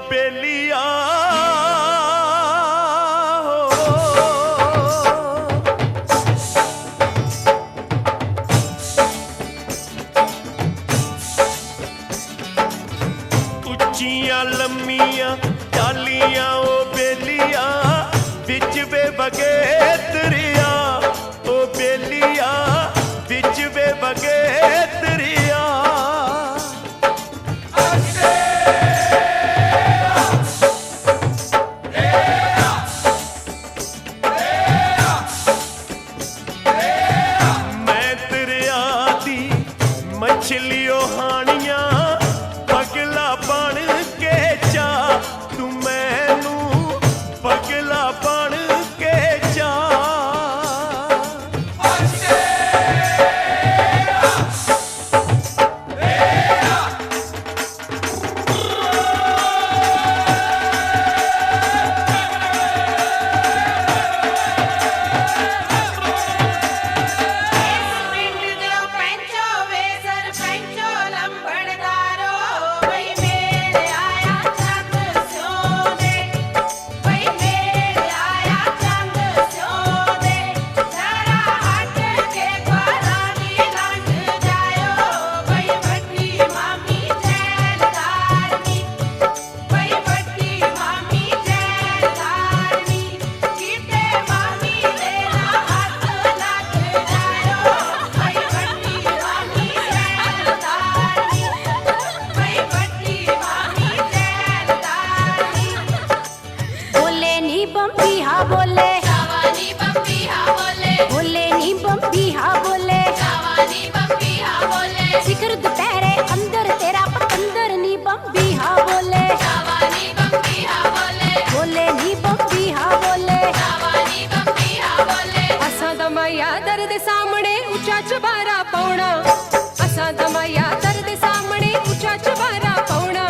बेलिया उच्चियां लम्मियां चालियां ओ बेलिया बिच वे बगे दरिया ओ बेलिया बिच वे बगे दरिया मैं दरिया दी मछलियों हानियां पगला बन के चा तू मैनू पगला बन के चा ਸਿਖਰ ਦੁਪਹਿਰੇ ਅੰਦਰ ਤੇਰਾ ਪਤੰਦਰ ਨੀ ਬੰਬੀ ਹਾ ਬੋਲੇ ਸ਼ਾਵਾਨੀ ਬੰਬੀ ਹਾ ਬੋਲੇ ਬੋਲੇ ਨੀ ਬੰਬੀ ਹਾ ਬੋਲੇ ਸ਼ਾਵਾਨੀ ਬੰਬੀ ਹਾ ਬੋਲੇ ਅਸਾਂ ਦਾ ਮਾਇਆ ਦਰ ਦੇ ਸਾਹਮਣੇ ਉੱਚਾ ਚਬਾਰਾ ਪਾਉਣਾ ਅਸਾਂ ਦਾ ਮਾਇਆ ਦਰ ਦੇ ਸਾਹਮਣੇ ਉੱਚਾ ਚਬਾਰਾ ਪਾਉਣਾ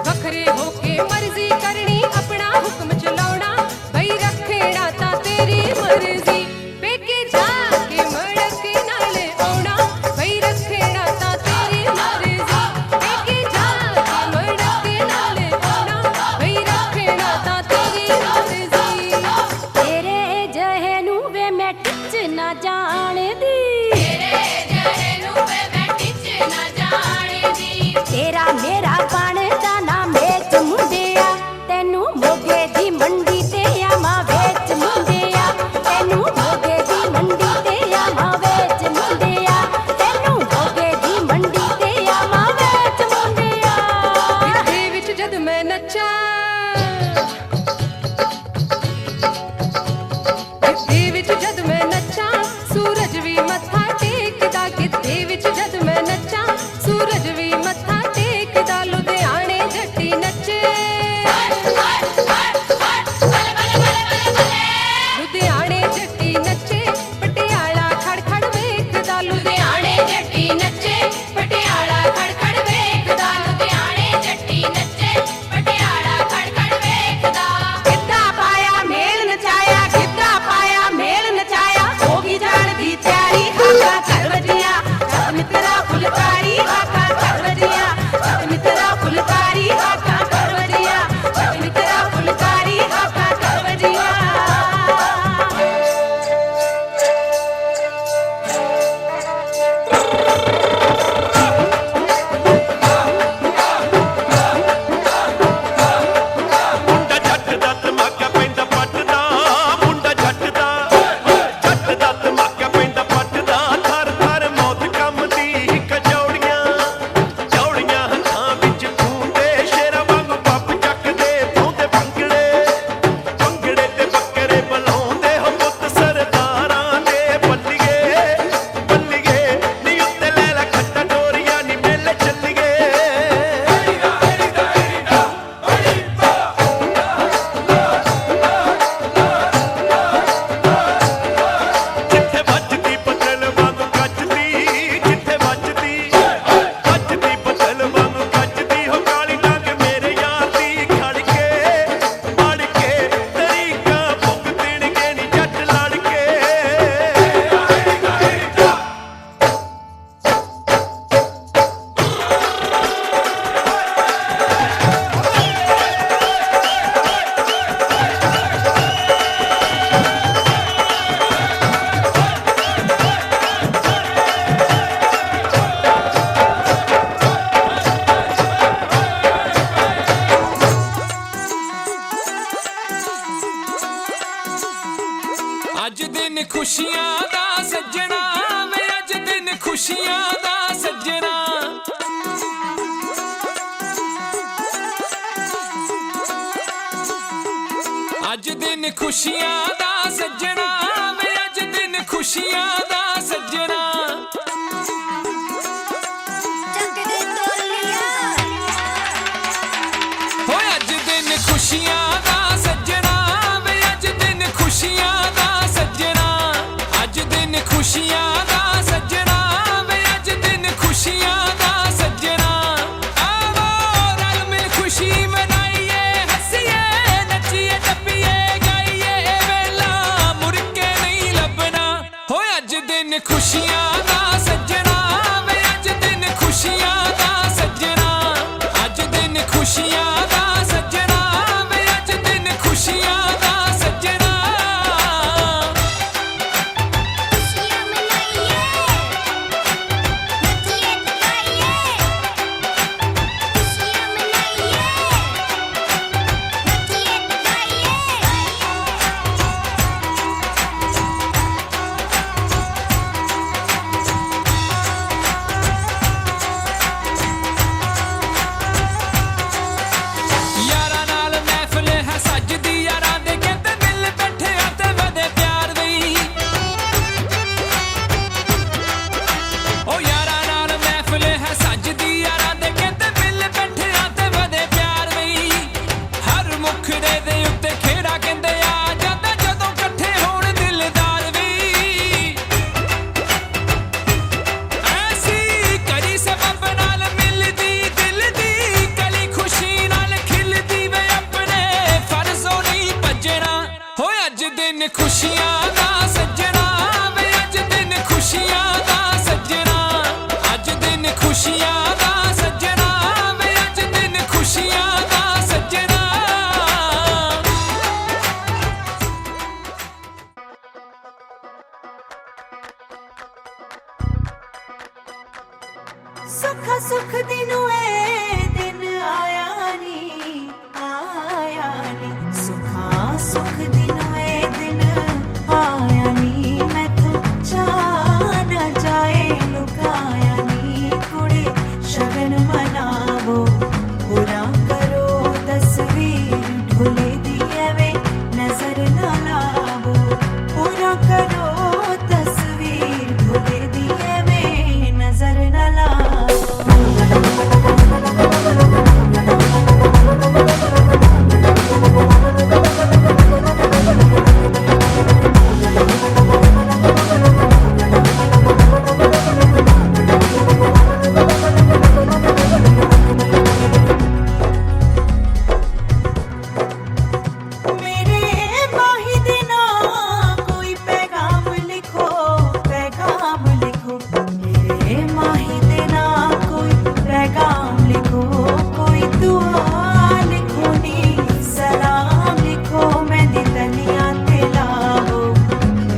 ਵੱਖਰੇ ਹੋ ਕੇ ਮਰਜ਼ੀ ਕਰਨੀ ਆਪਣਾ ਹੁਕਮ ਚਲਾਉਣਾ ਬਈ ਰੱਖਣਾ ਤਾਂ ਤੇਰੀ ਮਰਜ਼ੀ ਪੇਕੇ ਜਾ ਕੇ ਮੜਕ ਨਾਲ ਆਉਣਾ ਬਈ ਰੱਖਣਾ ਤਾਂ ਤੇਰੀ ਮਰਜ਼ੀ ਪੇਕੇ ਜਾ ਕੇ ਮੜਕ ਨਾਲ ਆਉਣਾ ਬਈ ਰੱਖਣਾ ਤਾਂ ਤੇਰੀ ਮਰਜ਼ੀ ਤੇਰੇ ਜਹੇ ਨੂੰ ਵੇ ਮੈਂ ਟਿੱਚ ਨਾ ਜਾਣਦੀ ਤੇਰੇ ਜਹੇ ਨੂੰ ਵੇ ਮੈਂ ਟਿੱਚ ਨਾ ਜਾਣਦੀ ਤੇਰਾ ਮੇਰਾ ਬਣਦਾ ਨਾ ਮੇਚ ਮੁੰਡਿਆ ਤੈਨੂੰ ਮੋਗੇ ਦੀ ਮੰਡੀ ਤੇ ਆਵਾਂ ਵੇਚ ਮੁੰਡਿਆ ਤੈਨੂੰ ਮੋਗੇ ਦੀ ਮੰਡੀ ਤੇ ਆਵਾਂ ਵੇਚ ਮੁੰਡਿਆ ਤੈਨੂੰ ਮੋਗੇ ਦੀ ਮੰਡੀ ਤੇ ਆਵਾਂ ਵੇਚ ਮੁੰਡਿਆ ਗਿੱਧੇ ਵਿੱਚ ਜਦ ਮੈਂ ਨੱਚਾਂ ਗਿੱਧੇ ਵਿੱਚ ਜਦ ਮੈਂ ਨੱਚਾਂ ਸੂਰਜ ਵੀ ਮੱਥਾ ਟੇਕਦਾ ਗਿੱਧੇ ਵਿੱਚ ਜਦ ਮੈਂ ਨੱਚਾਂ ਸੂਰਜ ਵੀ ਮੱਥਾ ਟੇਕਦਾ ਲੁਧਿਆਣੇ ਜੱਟੀ ਨੱਚੇ ਲੁਧਿਆਣੇ ਜੱਟੀ ਨੱਚੇ ਪਟਿਆਲਾ ਖੜ ਖੜ ਵੇਖਦਾ ਲੁਧਿਆਣੇ ਜੱਟੀ ਨੱਚੇ ਪਟਿਆਲਾ ਖੜ ਖੜ ਵੇਖਦਾ ਲੁਧਿਆਣੇ ਜੱਟੀ ਨੱਚੇ ਪਟਿਆਲਾ ਖੜ ਖੜ ਵੇਖਦਾ खुशियां दा सज्जना वे अज दिन खुशियां दा सज्जना अज दिन खुशियां दा सज्जना वे अज दिन खुशियां दा सज्जना हो अज दिन खुशियां दा सज्जना वे अज दिन खुशियां दा सज्जना अज दिन खुशियां दा सज्जना वे अज दिन खुशियां दा सज्जना आवो रल मिल खुशी मनाइए हसीए नचिए टप्पिए गाइए वेला मुड़ के नहीं लभना हो अज दिन खुशियां दा सज्जना वे अज दिन खुशियां दा सज्जना अज दिन खुशियां दा सज्जना वे अज दिन खुशियां दा सज्जना खुशियां मनाइए नचिए टपाइए खुशियां मनाइए नचिए यारा नाल महफिल है सजदी यारा दे कहते मिल बैठे ते वदे प्यार दी ओ यारा नाल महफिल है सजदी यारा दे कहते मिल बैठे ते वदे प्यार दी हर मुखड़े दे उत्ते खेड़ा कहंदे आ जादा जदों इकट्ठे होण दिलदार वी ऐसी करी सबब नाल मिलदी दिल दी कली खुशी नाल खिलदी वे अपने फर्जों नहीं भजना हो अज दिन खुशियां दा सज्जना वे अज दिन खुशियां दा सज्जना अज दिन खुशियां दा सज्जना वे अज दिन खुशियां दा सज्जना सुख सुख दिनों दिन आया नी सुखा सुख दिनों दिन आया नी मैं तो जाना जाए लुकाया नी कुड़ी शगन मनावो पूरा करो तस्वीर ढोले दिए वे नजर न लावो पूरा करो तस्वीर ढोले दिए वे नजर न लावो मेरे माही देना कोई पैगाम लिखो मेरे माही देना कोई पैगाम लिखो कोई दुआ लिखो नी सलाम लिखो मैं दितलियां ते लावो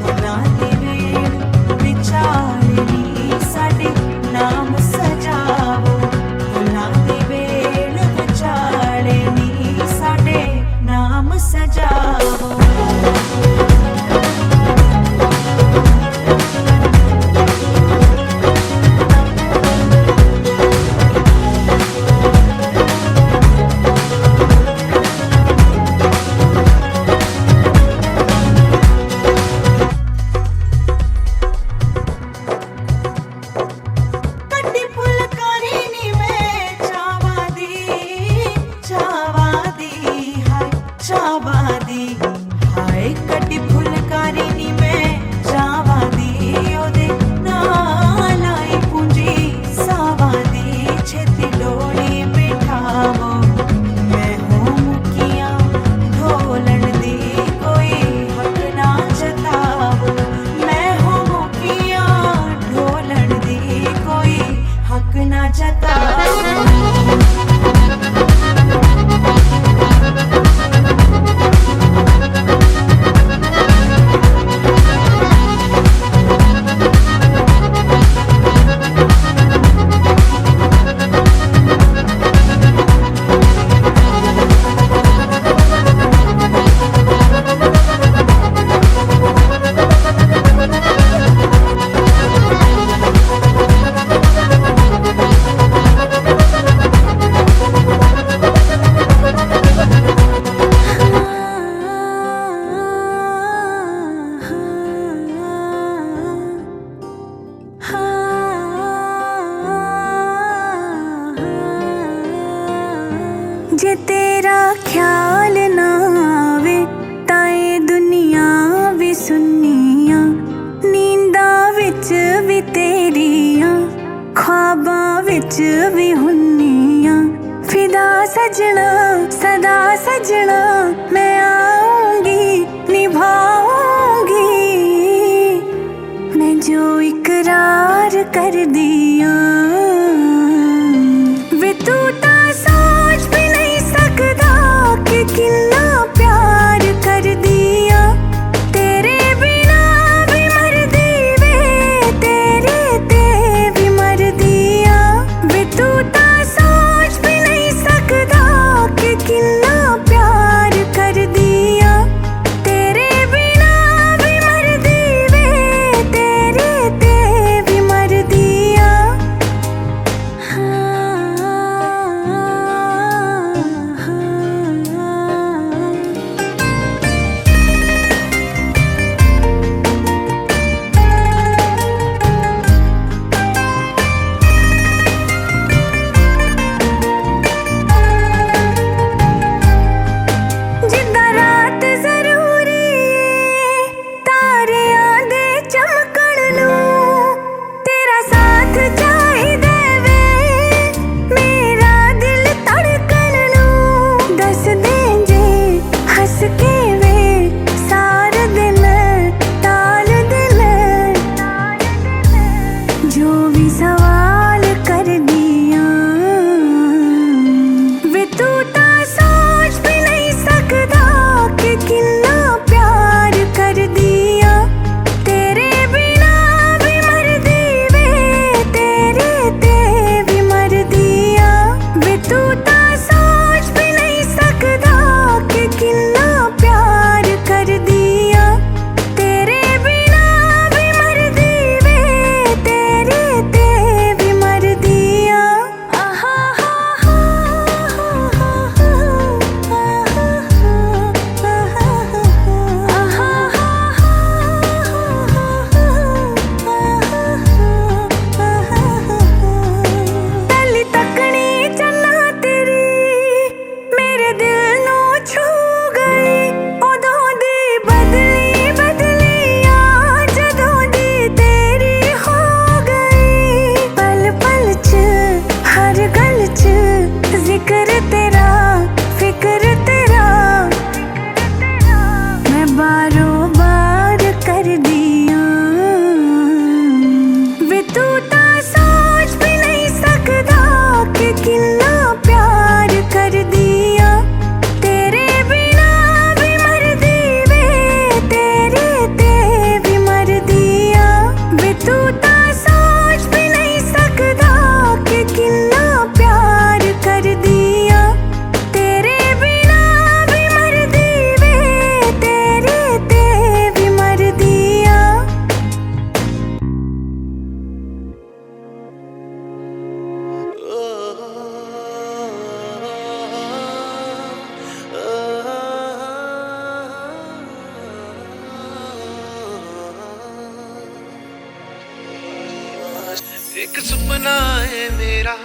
फुल्लां दी वेल विचारनी साडे नाम सजावो फुल्लां दी वेल विचारनी साडे नाम सजावो कड्डी फुलकारी नी मैं चावा दी हाय चावा तेरा ख्याल ना आवे ताए दुनिया भी सुनिया नींदा विच भी तेरिया ख्वाबां विच भी हुन्निया फिदा सजना सदा सजना मैं आऊंगी निभाऊंगी मैं जो इकरार कर दिया वे तू ता सोच भी नहीं सकदा कि कितना प्यार कर दिया तेरे बिना भी मर दी वे तेरे ते भी मर दिया वे तू ता सोच भी नहीं सकदा कि कितना प्यार कर दिया तेरे बिना भी मर दी वे तेरे ते भी मर दिया जिद्दां रात जरूरी तारियां दे चमकण नूं तेरा साथ चाहिदा वे मेरा दिल धड़कण नूं दस दे जे हंस के वे सार दिन टाल दिन जो भी सवाल कर दिया वे तू ता सोच भी नहीं सकदा कि कितना प्यार कर दिया तेरे बिना भी मर दी वे तेरे ते भी मर दिया वे तू ता सोच भी नहीं सकदा कि कितना प्यार कर दिया तेरे बिना भी मर दी वे तेरे ते भी मर दिया आहा हा पहली तकनी चन्ना तेरी मेरे दिल नू छू गई उदों दी बदली बदलिया जदों दी तेरी हो गई पल पल च हर गल च जिक्र तेरा फिक्र तेरा मैं बारों बार कर दिया वे तू ता सोच भी नहीं सकदा कि कितना प्यार कर दिया तेरे बिना भी मर दी वे तेरे ते भी मर दिया वे तू ता सोच भी नहीं सकदा कि कितना प्यार कर दिया तेरे बिना भी मर दी वे तेरे ते भी मर दिया एक सुपना है मेरा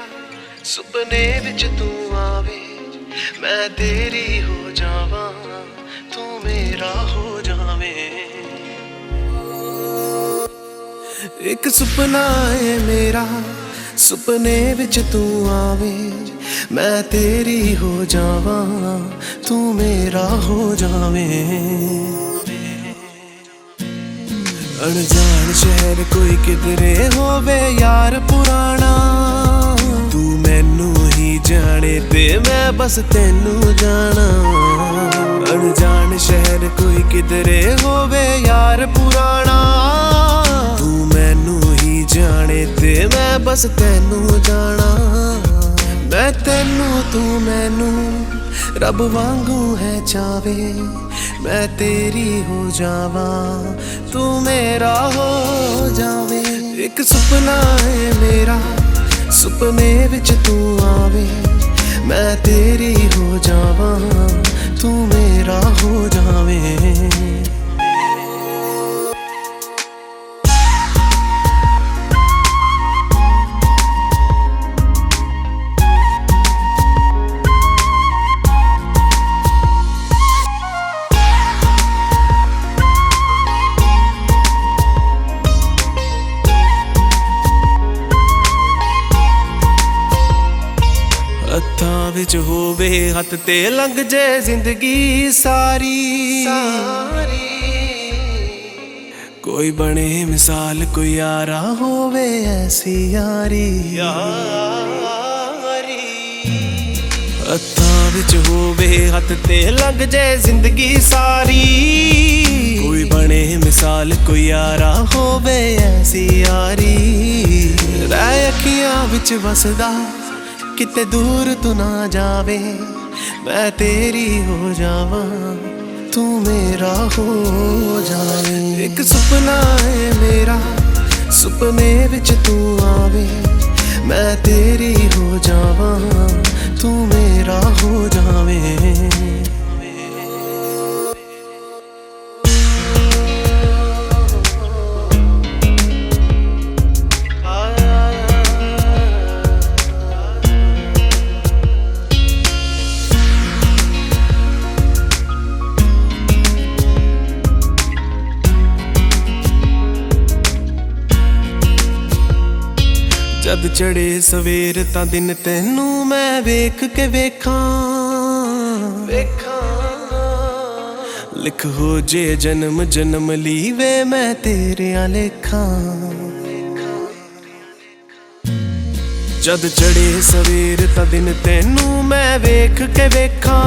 सुपने विच तू आवे मैं तेरी हो जावा तू मेरा हो जावे एक सुपना है मेरा सुपने विच तू आवे मैं तेरी हो जावा तू मेरा हो जावे अनजान शहर कोई किधरे होवे यार पुराना तू मैनू ही जाने ते मैं बस तेनू जाना अनजान शहर कोई किधरे होवे यार पुराना तू मैनू ही जाने ते मैं बस तेनू जाना मैं तेनू तू मैनू रब वांगू है चावे मैं तेरी हो जावा तू मेरा हो जावे एक सुपना है मेरा सुपने विच तू आवे मैं तेरी हो जावा तू मेरा हो जावे ਵਿੱਚ ਹੋਵੇ ਹੱਥ ਤੇ ਲੰਘ ਜੇ ਜ਼ਿੰਦਗੀ ਸਾਰੀ ਕੋਈ ਬਣੇ ਮਿਸਾਲ ਕੋਈ ਯਾਰਾ ਹੋਵੇ ਐਸੀ ਯਾਰੀ ਹੱਥਾਂ ਵਿੱਚ ਹੋਵੇ ਹੱਥ ਤੇ ਲੰਘ ਜੇ ਜ਼ਿੰਦਗੀ ਸਾਰੀ ਕੋਈ ਬਣੇ ਮਿਸਾਲ ਕੋਈ ਯਾਰਾ ਹੋਵੇ ਐਸੀ ਯਾਰੀ ਰਹਿ ਅੱਖੀਆਂ ਵਿੱਚ ਵਸਦਾ ਕਿਤੇ ਦੂਰ ਤੂੰ ਨਾ ਜਾਵੇ ਮੈਂ ਤੇਰੀ ਹੋ ਜਾਵਾਂ ਤੂੰ ਮੇਰਾ ਹੋ ਜਾਵੇਂ ਇੱਕ ਸੁਪਨਾ ਹੈ ਮੇਰਾ ਸੁਪਨੇ ਵਿੱਚ ਤੂੰ ਆਵੇ ਮੈਂ ਤੇਰੀ ਹੋ ਜਾਵਾਂ ਤੂੰ ਮੇਰਾ ਹੋ ਜਾਵੇਂ ਜਦ ਚੜੇ ਸਵੇਰ ਤਾਂ ਦਿਨ ਤੈਨੂੰ ਮੈਂ ਵੇਖ ਕੇ ਵੇਖਾਂ ਲਿਖ ਹੋ ਜੇ ਜਨਮ ਜਨਮ ਲਈ ਵੇ ਮੈਂ ਤੇਰਿਆਂ ਲੇਖਾਂ ਜਦ ਚੜੇ ਸਵੇਰ ਤਾਂ ਦਿਨ ਤੈਨੂੰ ਮੈਂ ਵੇਖ ਕੇ ਵੇਖਾਂ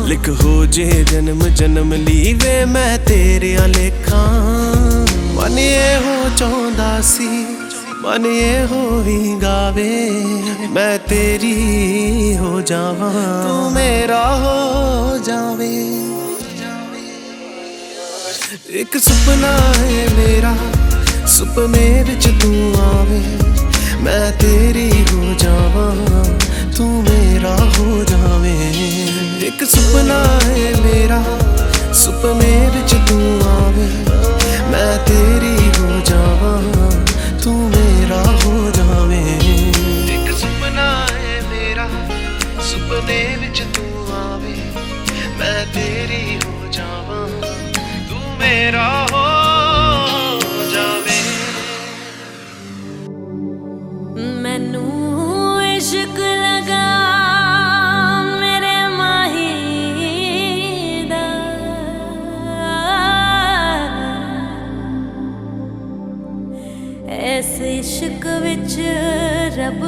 ਲਿਖ ਹੋ ਜੇ ਜਨਮ ਜਨਮ ਲਈ ਵੇ ਮੈਂ ਤੇਰਿਆਂ ਲੇਖਾਂ ਮਨ ਇਹੋ ਚਾਹੁੰਦਾ ਸੀ ਮਨ ਇਹੋ ਹੀ ਗਾਵੇ ਮੈਂ ਤੇਰੀ ਹੋ ਜਾਵਾਂ ਤੂੰ ਮੇਰਾ ਹੋ ਜਾਵੇ ਇੱਕ ਸੁਪਨਾ ਹੈ ਮੇਰਾ ਸੁਪਨੇ ਵਿੱਚ ਤੂੰ ਆਵੇ ਮੈਂ ਤੇਰੀ ਹੋ ਜਾਵਾਂ ਤੂੰ ਮੇਰਾ ਹੋ ਜਾਵੇਂ ਇੱਕ ਸੁਪਨਾ ਹੈ ਮੇਰਾ ਸੁਪਨੇ ਵਿੱਚ ਤੂੰ ਆਵੇ ਮੈਂ ਤੇਰੀ ਹੋ ਜਾਵਾਂ ਤੂੰ ਮੇਰਾ ਹੋ ਜਾਵੇਂ ਇੱਕ ਸੁਪਨਾ ਹੈ ਮੇਰਾ ਸੁਪਨੇ ਵਿੱਚ ਤੂੰ ਆਵੇ ਮੈਂ ਤੇਰੀ ਹੋ ਜਾਵਾਂ ਤੂੰ ਮੇਰਾ ਹੋ ਜਾਵੇਂ ਮੈਨੂੰ ਇਸ਼ਕ ਲਗਾ ਮੇਰੇ ਮਾਹੀ ਦਾ ਇਸ ਇਸ਼ਕ ਵਿੱਚ ਰੱਬ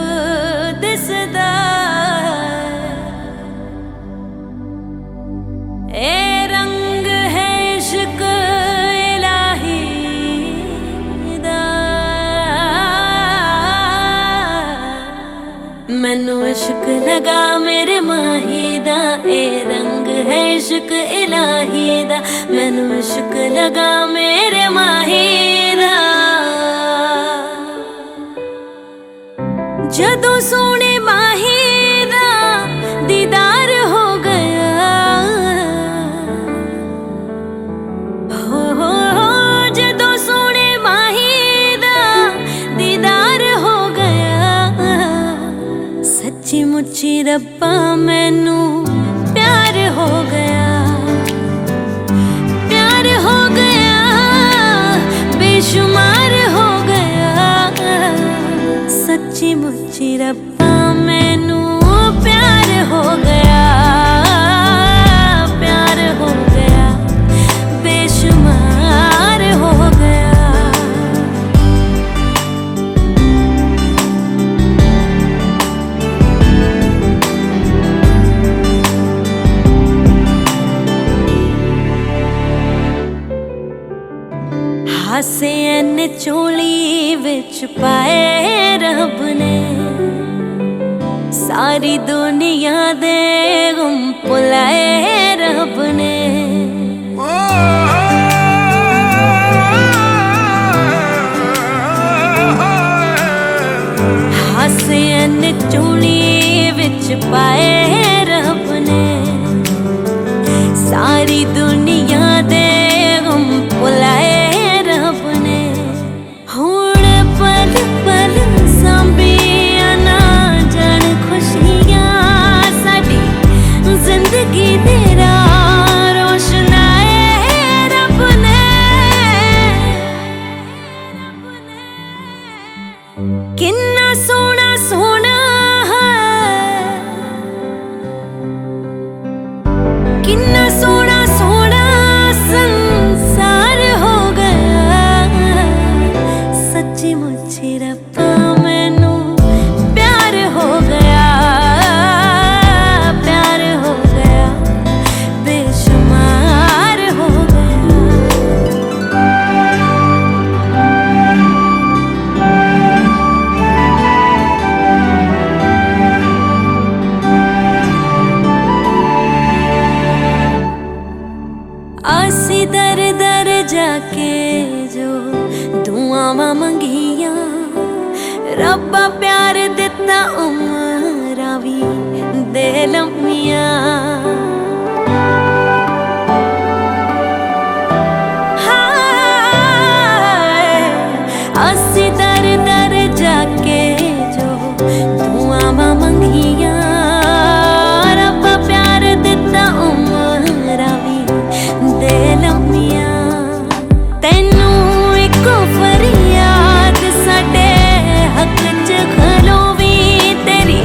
ਦਿਸਦਾ ਇਹ ਰੰਗ ਹੈ ਇਸ਼ਕ ਇਲਾਹੀ ਦਾ ਮੈਨੂੰ ਇਸ਼ਕ ਲਗਾ ਮੇਰੇ ਮਾਹੀ ਦਾ ਇਹ ਰੰਗ ਹੈ ਇਸ਼ਕ ਇਲਾਹੀ ਦਾ ਮੈਨੂੰ ਇਸ਼ਕ ਲਗਾ ਮੇਰੇ ਮਾਹੀ ਦਾ ਜਦੋਂ ਸੋਹਣੇ ਮਾਹੀ ਦਾ ਦੀਦਾਰ ਹੋ ਗਿਆ ਹੋ ਜਦੋਂ ਸੋਹਣੇ ਮਾਹੀ ਦਾ ਦੀਦਾਰ ਹੋ ਗਿਆ ਸੱਚੀ ਮੁੱਚੀ ਰੱਬਾ ਮੈਨੂੰ ਪਿਆਰ ਹੋ ਗਿਆ ਬੇਸ਼ੁਮਾਰ ਹੋ ਗਿਆ ਸੱਚੀ ਮੁੱਚੀ ਰੱਬਾ ਮੈਨੂੰ ਪਿਆਰ ਹੋ ਗਿਆ ਬੇਸ਼ੁਮਾਰ ਹੋ ਗਿਆ ਹਾਸੇ ਨੇ ਝੋਲੀ ਵਿੱਚ ਪਾਏ ਰੱਬ ਨੇ ਸਾਰੀ ਦੁਨੀਆ ਦੇ ਗਮ ਭੁਲਾਏ ਰੱਬ ਨੇ ਹਾਸੇ ਨੇ ਝੋਲੀ ਵਿੱਚ ਪਾਏ ਰੱਬ ਨੇ ਸਾਰੀ ਦੁਨੀਆ ਦੇ ਗਮ ਭੁਲਾਏ ਜ਼ਿੰਦਗੀ ਤੇਰਾ ਰੋਸ਼ਨ ਹੈ ਰੱਬ ਨੇ ਕਿੰਨਾ ਸੋਹਣਾ ਸੋਹਣਾ ਹੈ जाके जो दुआवां मंगियां रब्बा प्यार दिता उमरां भी दे लम्मियां अस्सी दर दर जाके जो दुआवां मंगियां रब्बा प्यार दिता उमरां भी दे लम्मियां तैनू इको फरियाद साडे हक च खलोवी तेरी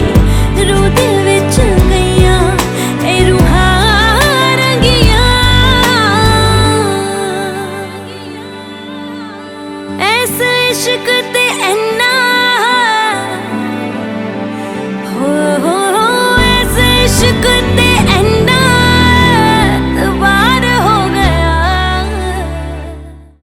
रूह दिल विच गईयां ए रूहां रंगियां ऐस इश्क